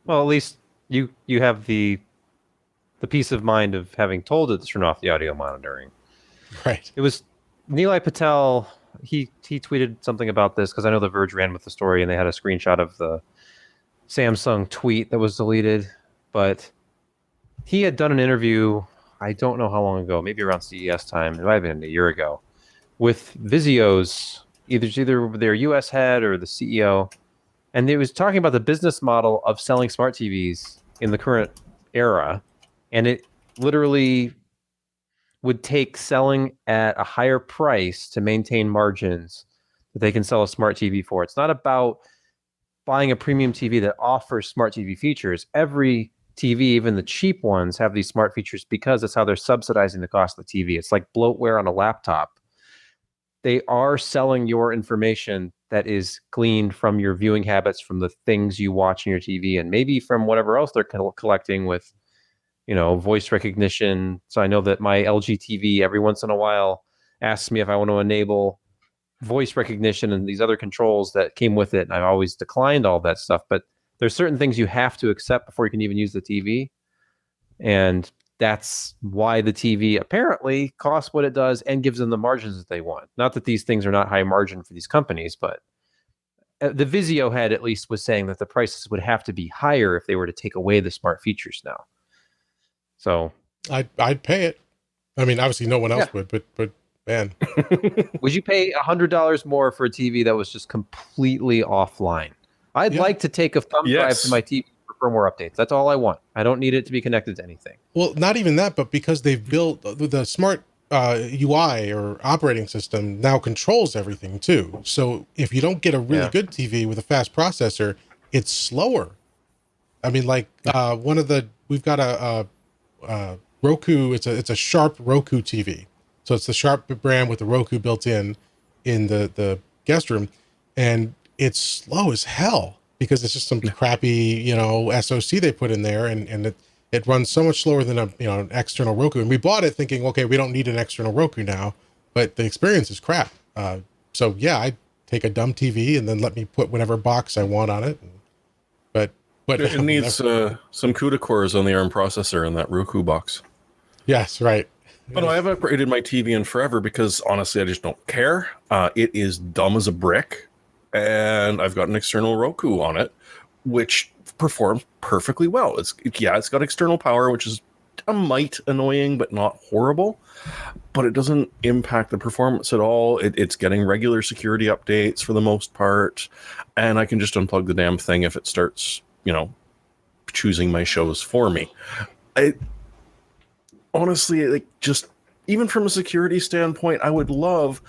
Well, at least you have the peace of mind of having told it to turn off the audio monitoring. Right. It was Nilay Patel. He tweeted something about this because I know The Verge ran with the story and they had a screenshot of the Samsung tweet that was deleted. But he had done an interview, I don't know how long ago, maybe around CES time, it might have been a year ago, with Vizio's either their US head or the CEO, and they was talking about the business model of selling smart TVs in the current era, and it literally would take selling at a higher price to maintain margins that they can sell a smart TV for. It's not about buying a premium TV that offers smart TV features. Every TV, even the cheap ones, have these smart features because that's how they're subsidizing the cost of the TV. It's like bloatware on a laptop. They are selling your information that is gleaned from your viewing habits, from the things you watch on your TV, and maybe from whatever else they're collecting with, voice recognition. So I know that my LG TV every once in a while asks me if I want to enable voice recognition and these other controls that came with it. And I've always declined all that stuff, but there's certain things you have to accept before you can even use the TV. And that's why the TV apparently costs what it does and gives them the margins that they want. Not that these things are not high margin for these companies, but the Vizio head at least was saying that the prices would have to be higher if they were to take away the smart features now. So I'd pay it. I mean, obviously no one else would, but man. Would you pay $100 more for a TV that was just completely offline? I'd like to take a thumb drive to my TV for firmware updates. That's all I want. I don't need it to be connected to anything. Well, not even that, but because they've built the smart UI or operating system now controls everything too. So if you don't get a really good TV with a fast processor, it's slower. I mean, like we've got a Roku. It's a Sharp Roku TV. So it's the Sharp brand with the Roku built in the guest room, and it's slow as hell because it's just some crappy, SoC they put in there, and it runs so much slower than an external Roku. And we bought it thinking, okay, we don't need an external Roku now, but the experience is crap. So yeah, I take a dumb TV and then let me put whatever box I want on it. But it needs some CUDA cores on the ARM processor in that Roku box. Yes, right. But I haven't upgraded my TV in forever because honestly, I just don't care. It is dumb as a brick, and I've got an external Roku on it, which performs perfectly well. It's got external power, which is a mite annoying, but not horrible. But it doesn't impact the performance at all. It's getting regular security updates for the most part, and I can just unplug the damn thing if it starts, choosing my shows for me. Honestly, like, just even from a security standpoint, I would love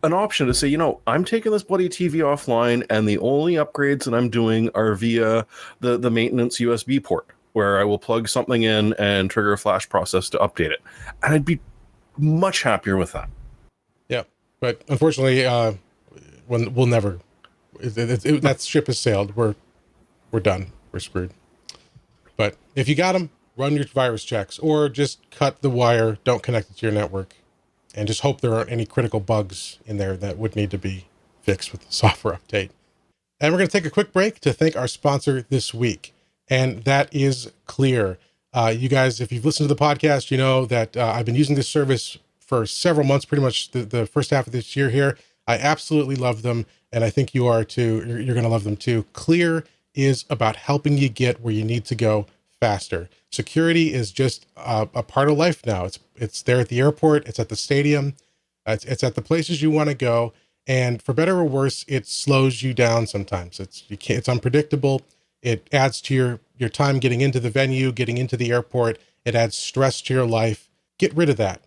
an option to say, I'm taking this bloody TV offline, and the only upgrades that I'm doing are via the maintenance USB port, where I will plug something in and trigger a flash process to update it. And I'd be much happier with that. Yeah, but unfortunately, we'll never. That ship has sailed. We're done. We're screwed. But if you got them, run your virus checks, or just cut the wire, don't connect it to your network, and just hope there aren't any critical bugs in there that would need to be fixed with the software update. And we're going to take a quick break to thank our sponsor this week, and that is Clear. You guys, if you've listened to the podcast, you know that I've been using this service for several months, pretty much the first half of this year here. I absolutely love them, and I think you are too. You're going to love them too. Clear is about helping you get where you need to go faster. Security is just a part of life now. It's there at the airport. It's at the stadium. It's at the places you want to go. And for better or worse, it slows you down sometimes. It's unpredictable. It adds to your time getting into the venue, getting into the airport. It adds stress to your life. Get rid of that.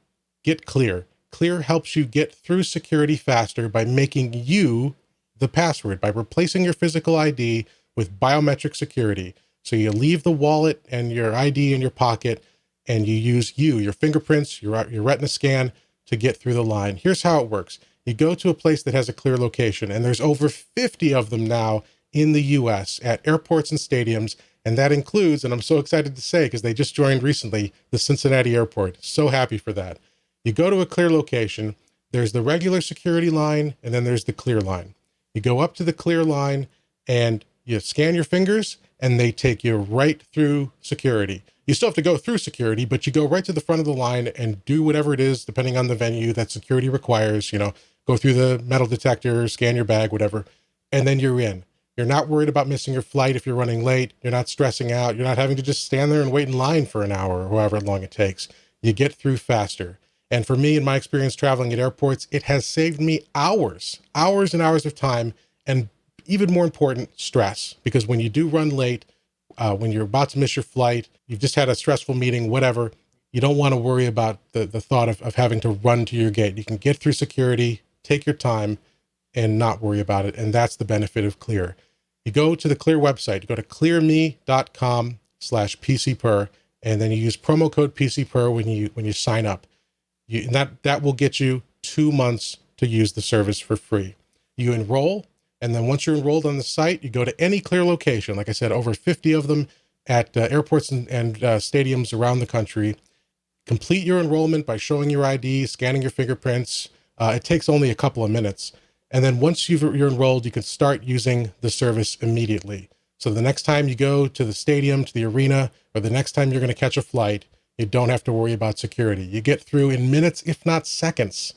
Get Clear. Clear helps you get through security faster by making you the password, by replacing your physical ID with biometric security. So you leave the wallet and your ID in your pocket, and you use your fingerprints, your retina scan to get through the line. Here's how it works. You go to a place that has a Clear location, and there's over 50 of them now in the US at airports and stadiums. And that includes, and I'm so excited to say, because they just joined recently, the Cincinnati airport. So happy for that. You go to a Clear location, there's the regular security line, and then there's the Clear line. You go up to the Clear line and you scan your fingers, and they take you right through security. You still have to go through security, but you go right to the front of the line and do whatever it is, depending on the venue that security requires, go through the metal detector, scan your bag, whatever, and then you're in. You're not worried about missing your flight if you're running late. You're not stressing out. You're not having to just stand there and wait in line for an hour or however long it takes. You get through faster. And for me, in my experience traveling at airports, it has saved me hours and hours of time, and even more important, stress. Because when you do run late, when you're about to miss your flight, you've just had a stressful meeting, whatever, you don't want to worry about the thought of having to run to your gate. You can get through security, take your time, and not worry about it. And that's the benefit of Clear. You go to the Clear website, you go to clearme.com/PCPer, and then you use promo code PCPer when you sign up. That will get you 2 months to use the service for free. You enroll, and then once you're enrolled on the site, you go to any Clear location. Like I said, over 50 of them at airports and stadiums around the country. Complete your enrollment by showing your ID, scanning your fingerprints. It takes only a couple of minutes. And then once you're enrolled, you can start using the service immediately. So the next time you go to the stadium, to the arena, or the next time you're going to catch a flight, you don't have to worry about security. You get through in minutes, if not seconds,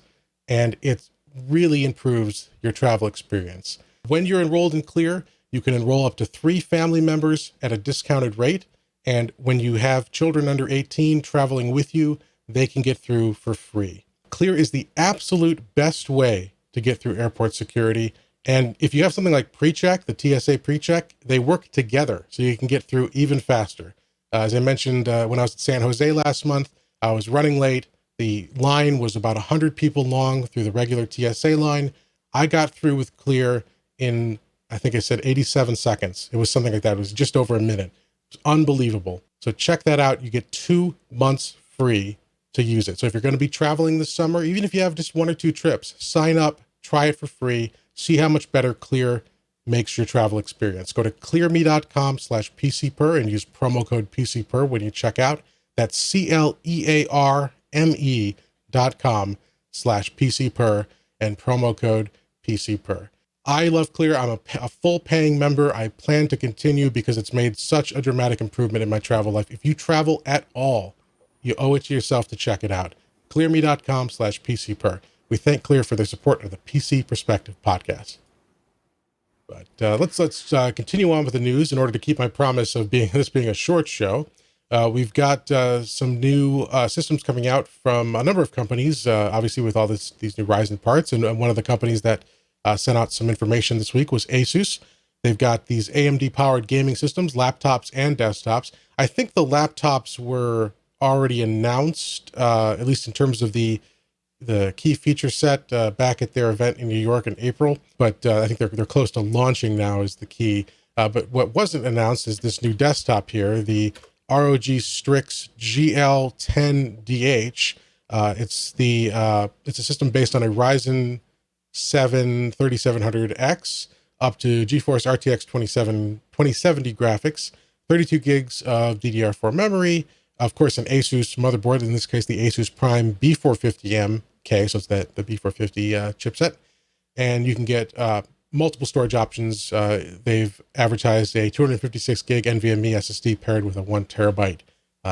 and it really improves your travel experience. When you're enrolled in Clear, you can enroll up to 3 family members at a discounted rate. And when you have children under 18 traveling with you, they can get through for free. Clear is the absolute best way to get through airport security. And if you have something like PreCheck, the TSA PreCheck, they work together so you can get through even faster. As I mentioned, when I was at San Jose last month, I was running late. The line was about 100 people long through the regular TSA line. I got through with Clear in, I think I said 87 seconds. It was something like that. It was just over a minute. It was unbelievable. So check that out. You get 2 months free to use it. So if you're going to be traveling this summer, even if you have just 1 or 2 trips, sign up, try it for free, see how much better Clear makes your travel experience. Go to clearme.com/PCPer and use promo code PCPer when you check out. That's CLEARME.com/PCPer and promo code PCPer. I love Clear. I'm a full paying member. I plan to continue because it's made such a dramatic improvement in my travel life. If you travel at all, You owe it to yourself to check it out. clearme.com/PCPer. We thank Clear for their support of the PC Perspective podcast. But let's continue on with the news in order to keep my promise of being a short show. We've got some new systems coming out from a number of companies, obviously with all these new Ryzen parts. And one of the companies that sent out some information this week was ASUS. They've got these AMD-powered gaming systems, laptops and desktops. I think the laptops were already announced, at least in terms of the key feature set back at their event in New York in April. But I think they're close to launching now is the key. But what wasn't announced is this new desktop here, the ROG Strix GL10DH. It's a system based on a Ryzen 7 3700X up to GeForce RTX 2070 graphics, 32 gigs of DDR4 memory, of course, an ASUS motherboard, in this case, the ASUS Prime B450MK, so it's the B450 chipset. And you can get multiple storage options. They've advertised a 256 gig NVMe SSD paired with a 1 terabyte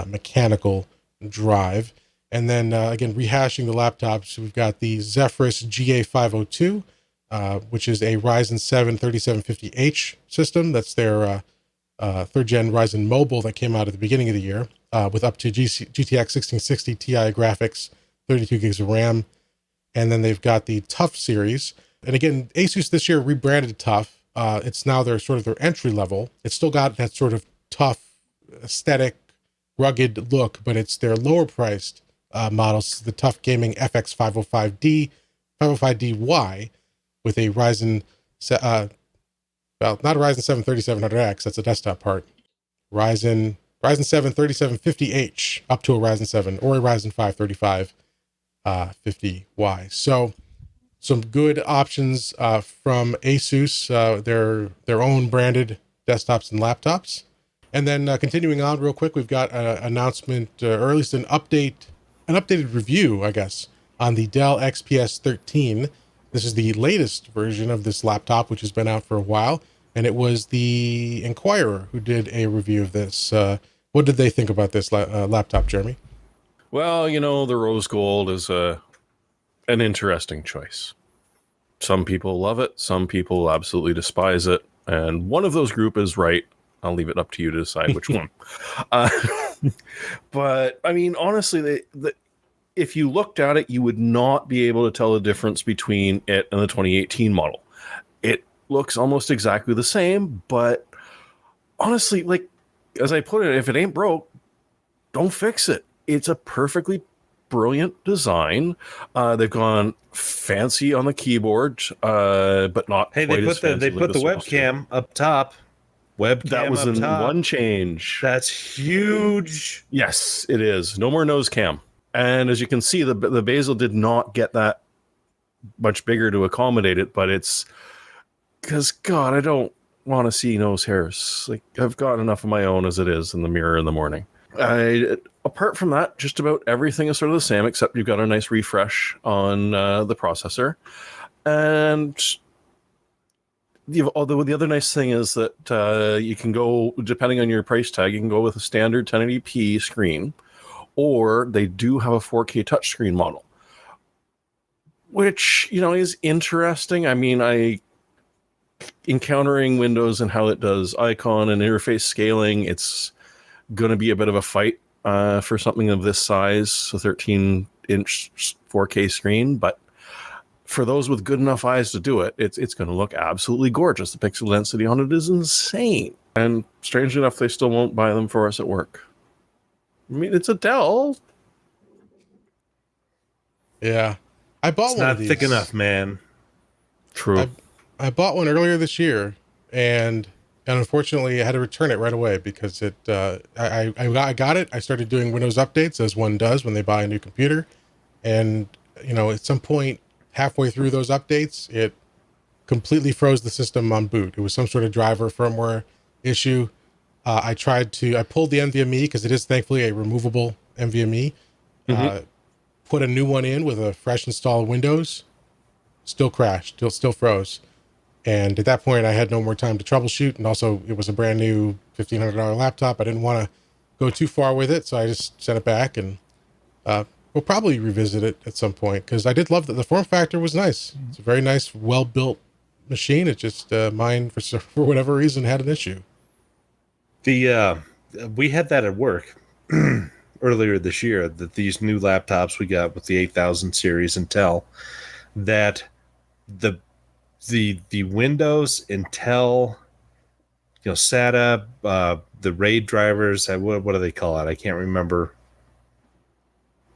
mechanical drive. And then again, rehashing the laptops, we've got the Zephyrus GA502, which is a Ryzen 7 3750H system. That's their third gen Ryzen mobile that came out at the beginning of the year, with up to GTX 1660 Ti graphics, 32 gigs of RAM. And then they've got the TUF series. And again, ASUS this year rebranded TUF. It's now their entry level. It's still got that sort of tough aesthetic, rugged look, but it's their lower priced models, the TUF Gaming FX 505DY with a Ryzen, not a Ryzen 7 3700X, that's a desktop part. Ryzen 7 3750H up to a Ryzen 7 or a Ryzen 5 3550Y. So some good options from ASUS, their own branded desktops and laptops. And then continuing on real quick, we've got an announcement, or at least an updated review, I guess, on the Dell XPS 13. This is the latest version of this laptop, which has been out for a while. And it was the Inquirer who did a review of this. What did they think about this laptop, Jeremy? Well, the rose gold is an interesting choice. Some people love it. Some people absolutely despise it. And one of those group is right. I'll leave it up to you to decide which one. But I mean, honestly, if you looked at it, you would not be able to tell the difference between it and the 2018 model. It looks almost exactly the same, but honestly, like, as I put it, if it ain't broke, don't fix it. It's a perfectly brilliant design. They've gone fancy on the keyboard, but not. Hey, they put the webcam up top. That was in one change. That's huge. Yes, it is. No more nose cam. And as you can see, the bezel did not get that much bigger to accommodate it, but it's because, God, I don't want to see nose hairs. Like, I've got enough of my own as it is in the mirror in the morning. Apart from that, just about everything is sort of the same, except you've got a nice refresh on the processor. And although the other nice thing is that you can go, depending on your price tag, you can go with a standard 1080p screen, or they do have a 4K touchscreen model, which, is interesting. I mean, encountering Windows and how it does icon and interface scaling, it's going to be a bit of a fight for something of this size, a 13-inch 4K screen, but for those with good enough eyes to do it, it's going to look absolutely gorgeous. The pixel density on it is insane. And strangely enough, they still won't buy them for us at work. I mean, it's a Dell. Yeah. I bought it's one not of these. thick enough, man. True. I bought one earlier this year, and unfortunately I had to return it right away because I got it. I started doing Windows updates, as one does when they buy a new computer. And, at some point, halfway through those updates, it completely froze the system on boot. It was some sort of driver firmware issue. I pulled the NVMe because it is thankfully a removable NVMe. Put a new one in with a fresh install of Windows. Still crashed. Still froze. And at that point, I had no more time to troubleshoot. And also, it was a brand new $1,500 laptop. I didn't want to go too far with it, so I just sent it back, and we'll probably revisit it at some point because I did love that the form factor was nice. It's a very nice, well built machine. It just mine for whatever reason had an issue. The we had that at work earlier this year, that these new laptops we got with the 8000 series Intel, that the Windows Intel, SATA, the RAID drivers, what do they call it? I can't remember.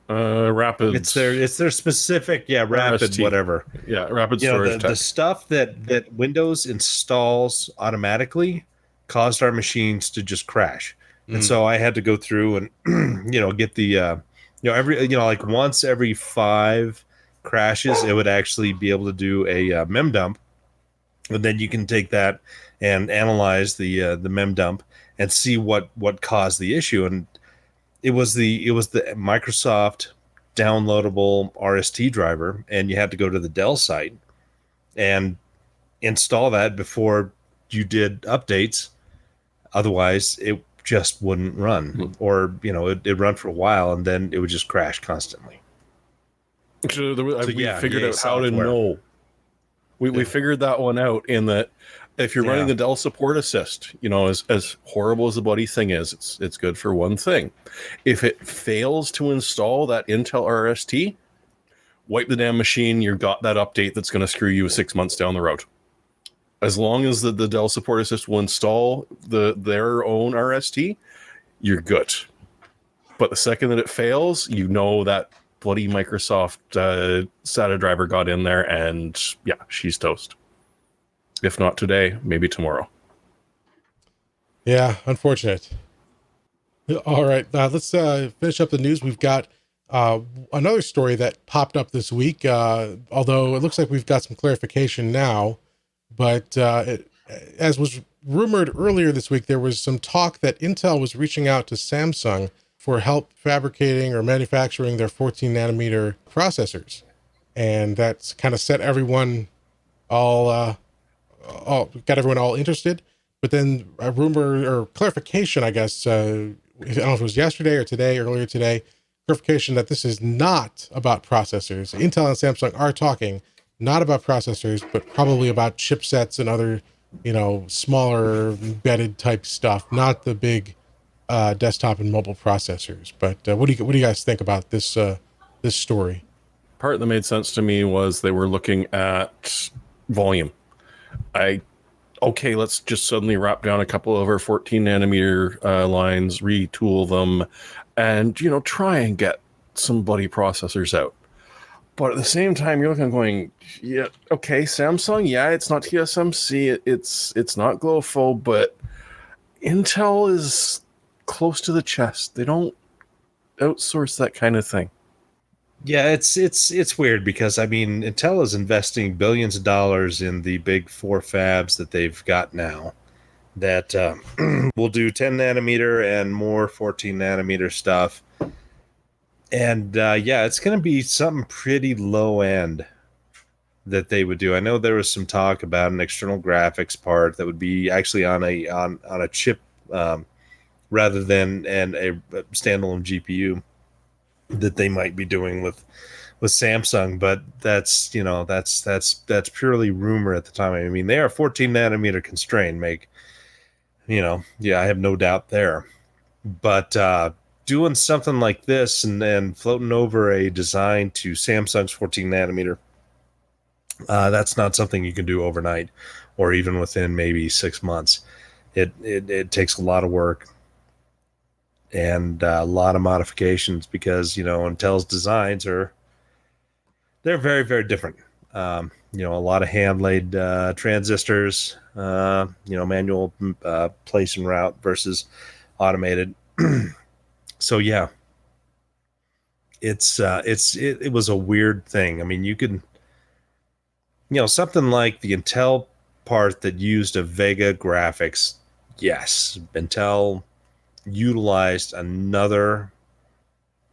Rapid. It's their specific, rapid RST. whatever. Yeah, rapid storage. The stuff that Windows installs automatically caused our machines to just crash. And so I had to go through and get the every like once every 5 crashes, it would actually be able to do a mem dump, and then you can take that and analyze the mem dump and see what caused the issue. And it was the Microsoft downloadable RST driver, and you had to go to the Dell site and install that before you did updates. Otherwise, it just wouldn't run, or it'd run for a while and then it would just crash constantly. We figured out how software. to know. We figured that one out in that if you're running the Dell Support Assist, as horrible as the bloody thing is, it's good for one thing. If it fails to install that Intel RST, wipe the damn machine. You've got that update that's going to screw you 6 months down the road. As long as the Dell Support Assist will install their own RST, you're good. But the second that it fails, that bloody Microsoft SATA driver got in there, and she's toast. If not today, maybe tomorrow. Yeah, unfortunate. All right, let's finish up the news. We've got another story that popped up this week, although it looks like we've got some clarification now. But as was rumored earlier this week, there was some talk that Intel was reaching out to Samsung for help fabricating or manufacturing their 14 nanometer processors. And that's kind of set everyone got everyone all interested. But then a rumor or clarification, I guess, I don't know if it was yesterday or today, earlier today, clarification that this is not about processors. Intel and Samsung are talking not about processors, but probably about chipsets and other, smaller embedded type stuff, not the big desktop and mobile processors. But what do you guys think about this this story? Part that made sense to me was they were looking at volume. Let's just suddenly wrap down a couple of our 14 nanometer lines, retool them, and try and get some bloody processors out. But at the same time, you're looking going, Samsung, it's not TSMC, it's not GloFo, but Intel is close to the chest. They don't outsource that kind of thing. Yeah, it's weird because Intel is investing billions of dollars in the big 4 fabs that they've got now that will do 10 nanometer and more 14 nanometer stuff. And it's going to be something pretty low end that they would do. I know there was some talk about an external graphics part that would be actually on a chip rather than a standalone GPU that they might be doing with Samsung, but that's purely rumor at the time. They are 14 nanometer constrained, I have no doubt there. But doing something like this and then floating over a design to Samsung's 14 nanometer, that's not something you can do overnight or even within maybe 6 months. It takes a lot of work and a lot of modifications because Intel's designs they're very, very different. A lot of hand laid transistors, manual place and route versus automated. So it was a weird thing. You could something like the Intel part that used a Vega graphics. Yes, Intel utilized another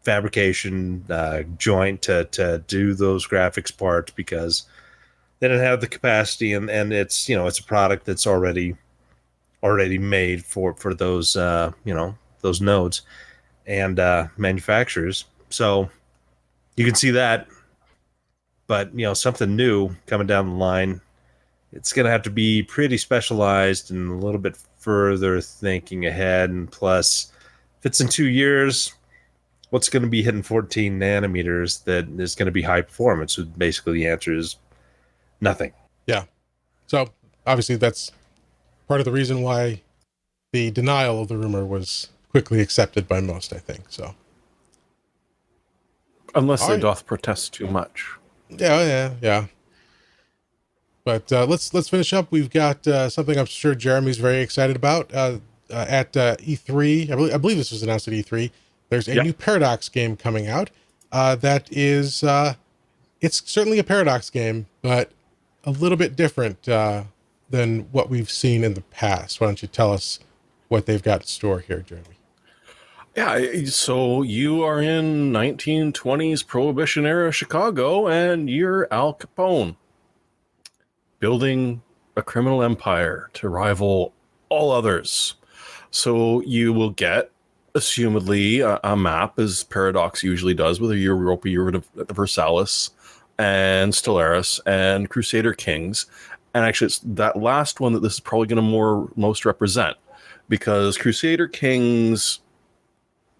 fabrication joint to do those graphics parts because they didn't have the capacity, and it's it's a product that's already made for those those nodes and manufacturers. So you can see that, but something new coming down the line, it's going to have to be pretty specialized and a little bit further thinking ahead. And plus, if it's in 2 years, what's going to be hitting 14 nanometers that is going to be high performance? So basically the answer is nothing. Yeah. So obviously that's part of the reason why the denial of the rumor was quickly accepted by most, I think. So Unless All they right. doth protest too much. yeah. But let's finish up. We've got something I'm sure Jeremy's very excited about at E3. I believe this was announced at E3. There's a Yep. new Paradox game coming out. That is, it's certainly a Paradox game, but a little bit different than what we've seen in the past. Why don't you tell us what they've got in store here, Jeremy? Yeah, so you are in 1920s Prohibition era Chicago, and you're Al Capone, building a criminal empire to rival all others. So you will get, assumedly, a map, as Paradox usually does, with a Europa Universalis and Stellaris and Crusader Kings. And actually, it's that last one that this is probably going to most represent, because Crusader Kings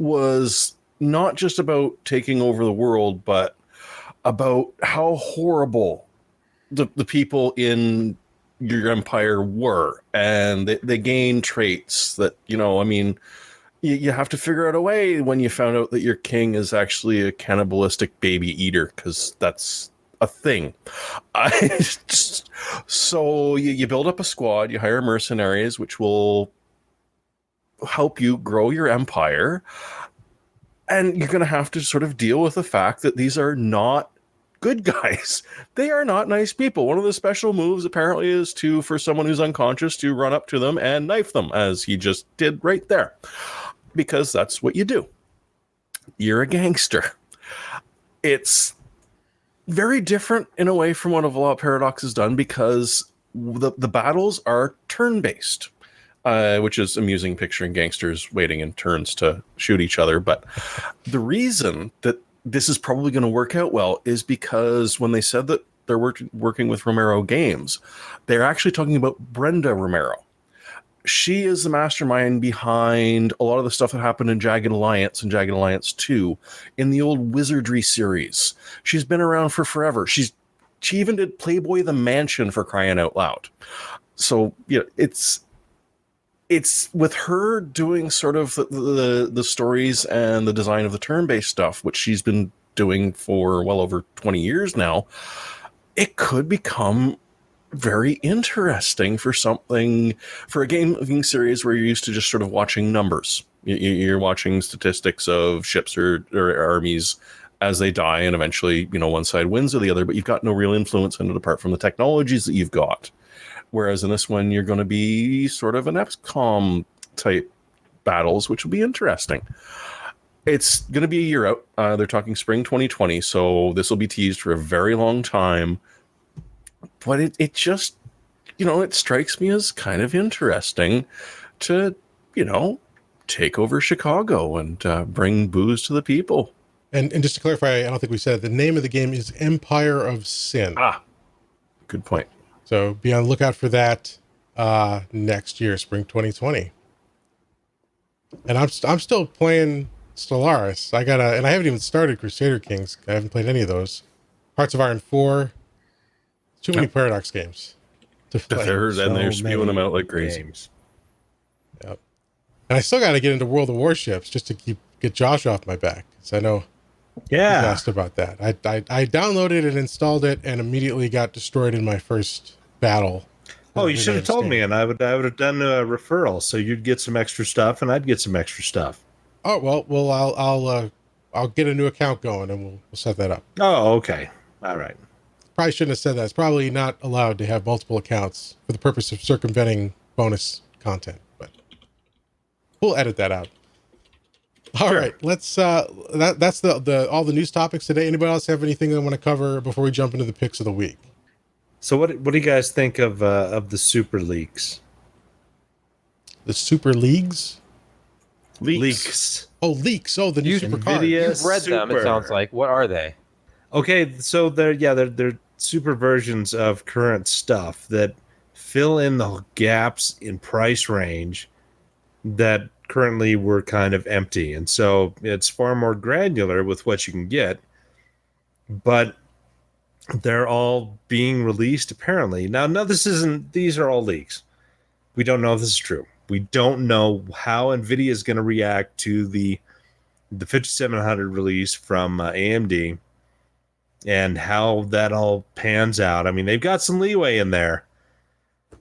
was not just about taking over the world, but about how horrible the people in your empire were. And they gained traits that, you have to figure out a way when you found out that your king is actually a cannibalistic baby eater, because that's a thing. So you build up a squad, you hire mercenaries, which will help you grow your empire, and you're going to have to sort of deal with the fact that these are not good guys. They are not nice people. One of the special moves apparently is for someone who's unconscious to run up to them and knife them, as he just did right there, because that's what you do. You're a gangster. It's very different in a way from what a lot of Paradox has done, because the battles are turn-based. Which is amusing, picturing gangsters waiting in turns to shoot each other. But the reason that this is probably going to work out well is because when they said that they're working with Romero Games, they're actually talking about Brenda Romero. She is the mastermind behind a lot of the stuff that happened in Jagged Alliance and Jagged Alliance 2 in the old Wizardry series. She's been around for forever. She even did Playboy the Mansion, for crying out loud. So, it's with her doing sort of the stories and the design of the turn-based stuff, which she's been doing for well over 20 years now. It could become very interesting for a gaming series where you're used to just sort of watching numbers. You're watching statistics of ships or armies as they die, and eventually, one side wins or the other, but you've got no real influence in it apart from the technologies that you've got. Whereas in this one, you're going to be sort of an XCOM type battles, which will be interesting. It's going to be a year out. They're talking spring 2020, so this will be teased for a very long time. But it just, it strikes me as kind of interesting to, take over Chicago and bring booze to the people. And just to clarify, I don't think we said it, the name of the game is Empire of Sin. Good point. So be on the lookout for that next year, spring 2020. And I'm still playing Stellaris. And I haven't even started Crusader Kings. I haven't played any of those. Hearts of Iron 4. Too many Paradox games to play. They're spewing them out like crazy. Yep. And I still got to get into World of Warships just to get Josh off my back. So I know he asked about that. I downloaded and installed it and immediately got destroyed in my first battle. Oh, you should have told me, and I would have done a referral, so you'd get some extra stuff, and I'd get some extra stuff. Oh well, I'll get a new account going, and we'll set that up. Oh, okay, all right. Probably shouldn't have said that. It's probably not allowed to have multiple accounts for the purpose of circumventing bonus content, but we'll edit that out. All right, let's. That's the all the news topics today. Anybody else have anything they want to cover before we jump into the picks of the week? So what do you guys think of the Super Leagues? The Super Leagues? Leaks. Oh, leaks. Oh, the new You- super card. NVIDIA You've read them, it Super. sounds like. What are they? Okay, so they're super versions of current stuff that fill in the gaps in price range that currently were kind of empty. And so it's far more granular with what you can get, but they're all being released apparently. Now, no, these are all leaks. We don't know if this is true. We don't know how NVIDIA is going to react to the 5700 release from AMD and how that all pans out. I mean, they've got some leeway in there,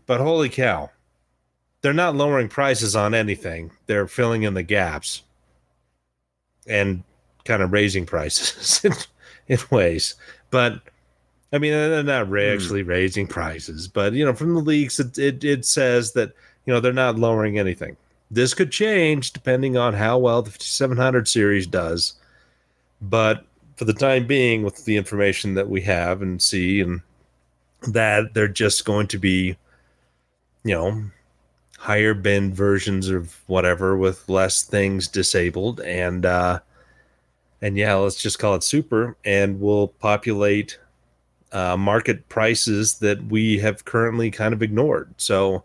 but holy cow, they're not lowering prices on anything. They're filling in the gaps and kind of raising prices in ways. But I mean, they're not actually raising prices, but from the leaks, it says that they're not lowering anything. This could change depending on how well the 5700 series does, but for the time being, with the information that we have and see, and that they're just going to be, higher bin versions of whatever with less things disabled, and yeah, let's just call it super, and we'll populate market prices that we have currently kind of ignored. So,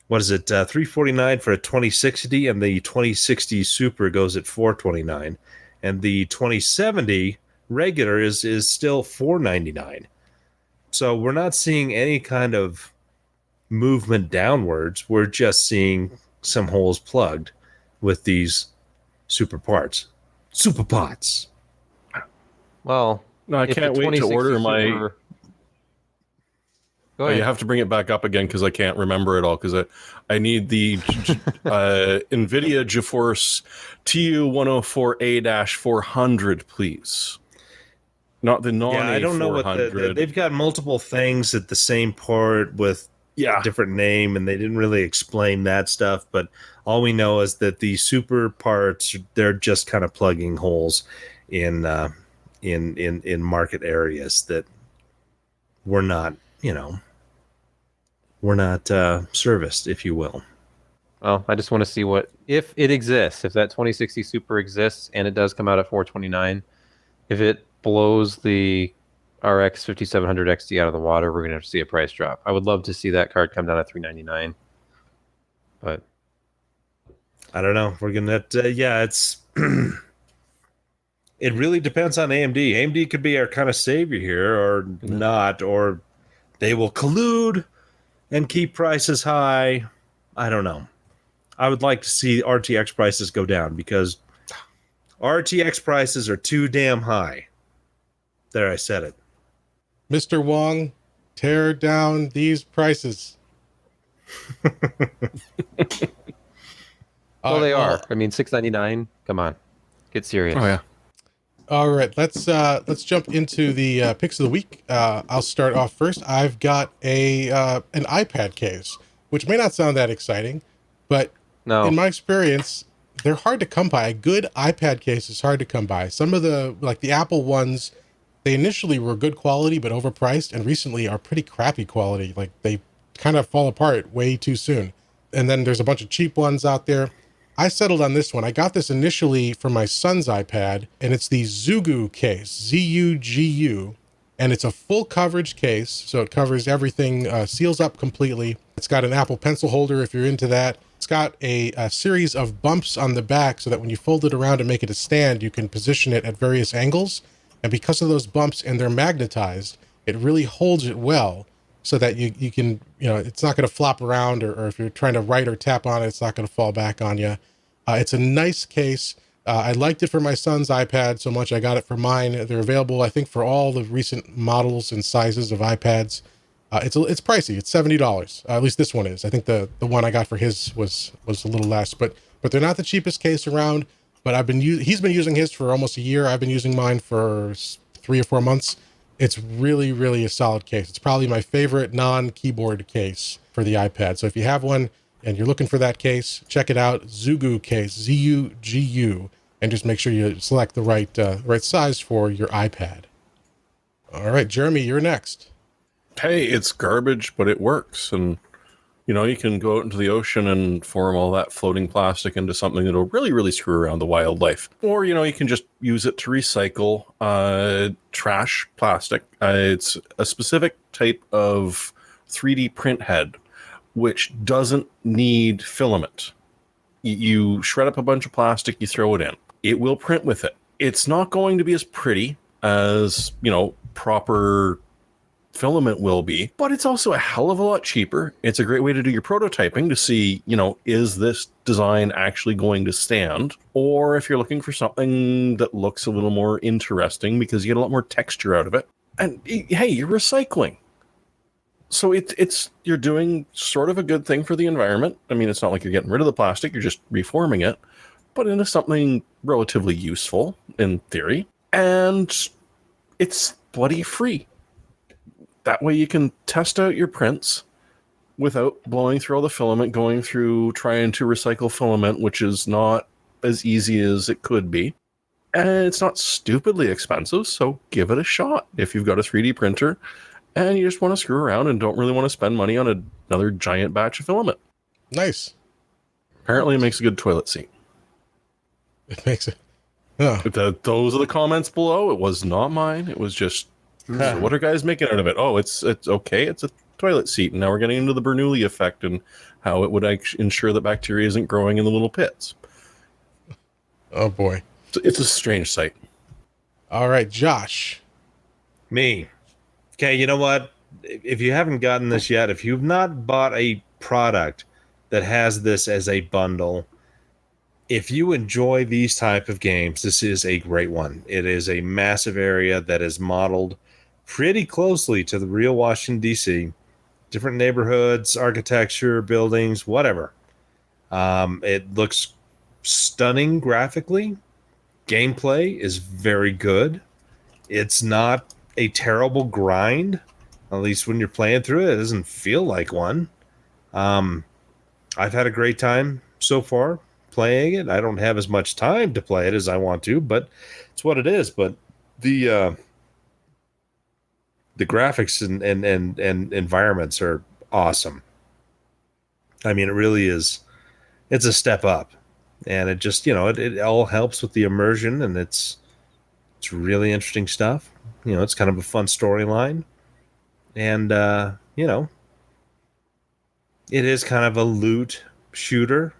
what is it? $349 for a 2060, and the 2060 Super goes at $429, and the 2070 regular is still $499. So we're not seeing any kind of movement downwards. We're just seeing some holes plugged with these super parts, super pots. Well, No, I if the can't wait to 2060 order my. Super- Go Oh, ahead. you have to bring it back up again because I can't remember it all. Because I need the NVIDIA GeForce TU104A-400, please. Not the non-A400. Yeah, I don't know what they've got multiple things at the same port with a different name, and they didn't really explain that stuff. But all we know is that the super parts, they're just kind of plugging holes in market areas that we're not, serviced, if you will. Well, I just want to see if it exists, if that 2060 Super exists and it does come out at 429, if it blows the RX 5700 XT out of the water, we're going to have to see a price drop. I would love to see that card come down at 399. But I don't know. We're going to, it's, it really depends on AMD. AMD could be our kind of savior here or not, or they will collude and keep prices high. I don't know. I would like to see RTX prices go down because RTX prices are too damn high. There, I said it. Mr. Wong, tear down these prices. well, they are. I mean, $699. Come on, get serious. Oh yeah. All right, let's jump into the picks of the week. I'll start off first. I've got an iPad case, which may not sound that exciting, but in my experience, they're hard to come by. A good iPad case is hard to come by. Some of the Apple ones, they initially were good quality but overpriced, and recently are pretty crappy quality. Like they kind of fall apart way too soon. And then there's a bunch of cheap ones out there. I settled on this one. I got this initially for my son's iPad, and it's the Zugu case, Z-U-G-U, and it's a full coverage case, so it covers everything, seals up completely. It's got an Apple Pencil holder if you're into that. It's got a series of bumps on the back so that when you fold it around and make it a stand, you can position it at various angles. And because of those bumps and they're magnetized, it really holds it well so that you can, it's not going to flop around, or if you're trying to write or tap on it, it's not going to fall back on you. It's a nice case. I liked it for my son's iPad so much I got it for mine. They're available, I think, for all the recent models and sizes of iPads. It's pricey. It's $70. At least this one is. I think the one I got for his was a little less, but they're not the cheapest case around. But he's been using his for almost a year. I've been using mine for 3 or 4 months. It's really, really a solid case. It's probably my favorite non-keyboard case for the iPad. So if you have one and you're looking for that case, check it out. Zugu case, Z-U-G-U, and just make sure you select the right size for your iPad. All right, Jeremy, you're next. Hey, it's garbage, but it works, and You can go out into the ocean and form all that floating plastic into something that'll really, really screw around the wildlife. Or, you can just use it to recycle trash plastic. It's a specific type of 3D print head, which doesn't need filament. You shred up a bunch of plastic, you throw it in. It will print with it. It's not going to be as pretty as, proper filament will be, but it's also a hell of a lot cheaper. It's a great way to do your prototyping to see, is this design actually going to stand? Or if you're looking for something that looks a little more interesting because you get a lot more texture out of it. And hey, you're recycling. So you're doing sort of a good thing for the environment. I mean, it's not like you're getting rid of the plastic, you're just reforming it, but into something relatively useful in theory. And it's bloody free. That way you can test out your prints without blowing through all the filament, going through trying to recycle filament, which is not as easy as it could be. And it's not stupidly expensive, so give it a shot. If you've got a 3D printer and you just want to screw around and don't really want to spend money on another giant batch of filament. Nice. Apparently it makes a good toilet seat. It makes it. Oh. Those are the comments below. It was not mine. It was just, so what are guys making out of it? Oh, it's okay. It's a toilet seat. And now we're getting into the Bernoulli effect and how it would ensure that bacteria isn't growing in the little pits. Oh, boy. It's a strange sight. All right, Josh. Me. Okay, you know what? If you haven't gotten this yet, if you've not bought a product that has this as a bundle, if you enjoy these type of games, this is a great one. It is a massive area that is modeled pretty closely to the real Washington, D.C. Different neighborhoods, architecture, buildings, whatever. It looks stunning graphically. Gameplay is very good. It's not a terrible grind. At least when you're playing through it, it doesn't feel like one. I've had a great time so far playing it. I don't have as much time to play it as I want to, but it's what it is. But the graphics and environments are awesome. I mean, it really is. It's a step up, and it just it all helps with the immersion, and it's really interesting stuff. It's kind of a fun storyline, and it is kind of a loot shooter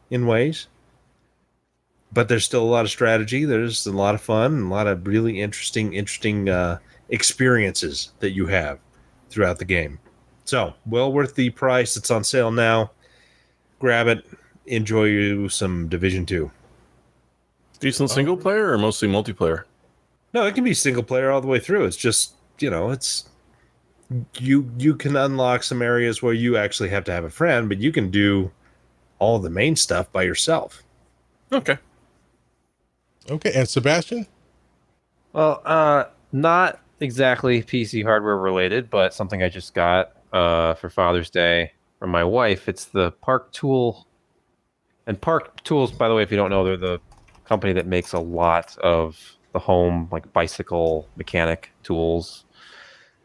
in ways, but there's still a lot of strategy. There's a lot of fun and a lot of really interesting experiences that you have throughout the game. So, well worth the price. It's on sale now. Grab it. Enjoy you some Division 2. Decent single player or mostly multiplayer? No, it can be single player all the way through. It's just, it's you can unlock some areas where you actually have to have a friend, but you can do all the main stuff by yourself. Okay. And Sebastian? Well, not exactly PC hardware related, but something I just got for Father's Day from my wife. It's the Park Tool. And Park Tools, by the way, if you don't know, they're the company that makes a lot of the home, like bicycle mechanic tools.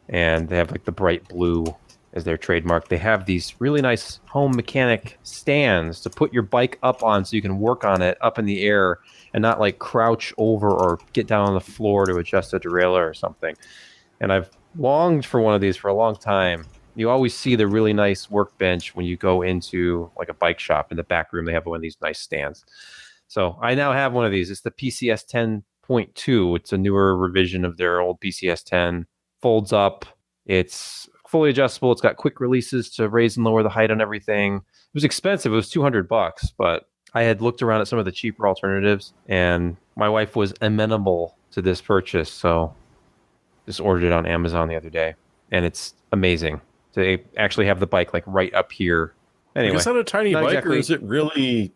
And they have like the bright blue as their trademark. They have these really nice home mechanic stands to put your bike up on so you can work on it up in the air and not like crouch over or get down on the floor to adjust a derailleur or something. And I've longed for one of these for a long time. You always see the really nice workbench when you go into like a bike shop. In the back room, they have one of these nice stands. So I now have one of these. It's the PCS 10.2. It's a newer revision of their old PCS 10. Folds up. It's fully adjustable. It's got quick releases to raise and lower the height on everything. It was expensive. It was $200, but I had looked around at some of the cheaper alternatives, and my wife was amenable to this purchase. So just ordered it on Amazon the other day, and it's amazing to actually have the bike like right up here. Anyway, is that a tiny bike exactly, or is it really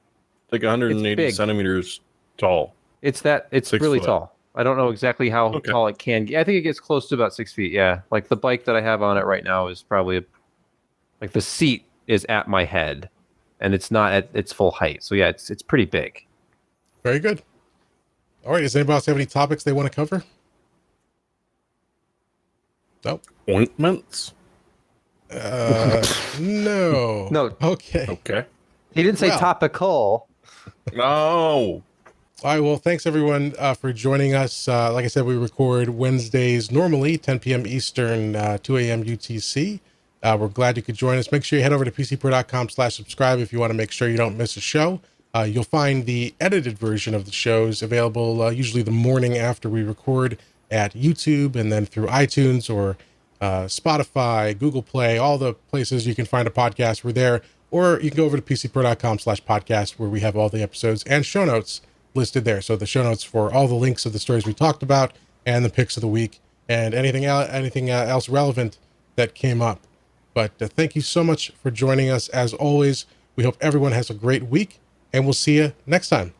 like 180 centimeters tall? It's really tall. I don't know exactly how tall it can get. I think it gets close to about 6 feet. Yeah. Like the bike that I have on it right now is probably like the seat is at my head and it's not at its full height. So yeah, it's pretty big. Very good. All right. Does anybody else have any topics they want to cover? No. Ointments? No. No. Okay. Okay. He didn't say Well. topical. Oh, All right. Well, thanks everyone for joining us. Like I said, we record Wednesdays normally 10 p.m. Eastern, 2 a.m. UTC. We're glad you could join us. Make sure you head over to pcpro.com/subscribe if you want to make sure you don't miss a show. You'll find the edited version of the shows available usually the morning after we record at YouTube, and then through iTunes or Spotify, Google Play, all the places you can find a podcast. We're there. Or you can go over to pcpro.com/podcast where we have all the episodes and show notes listed there. So the show notes for all the links of the stories we talked about and the picks of the week and anything else relevant that came up. But thank you so much for joining us. As always, we hope everyone has a great week, and we'll see you next time.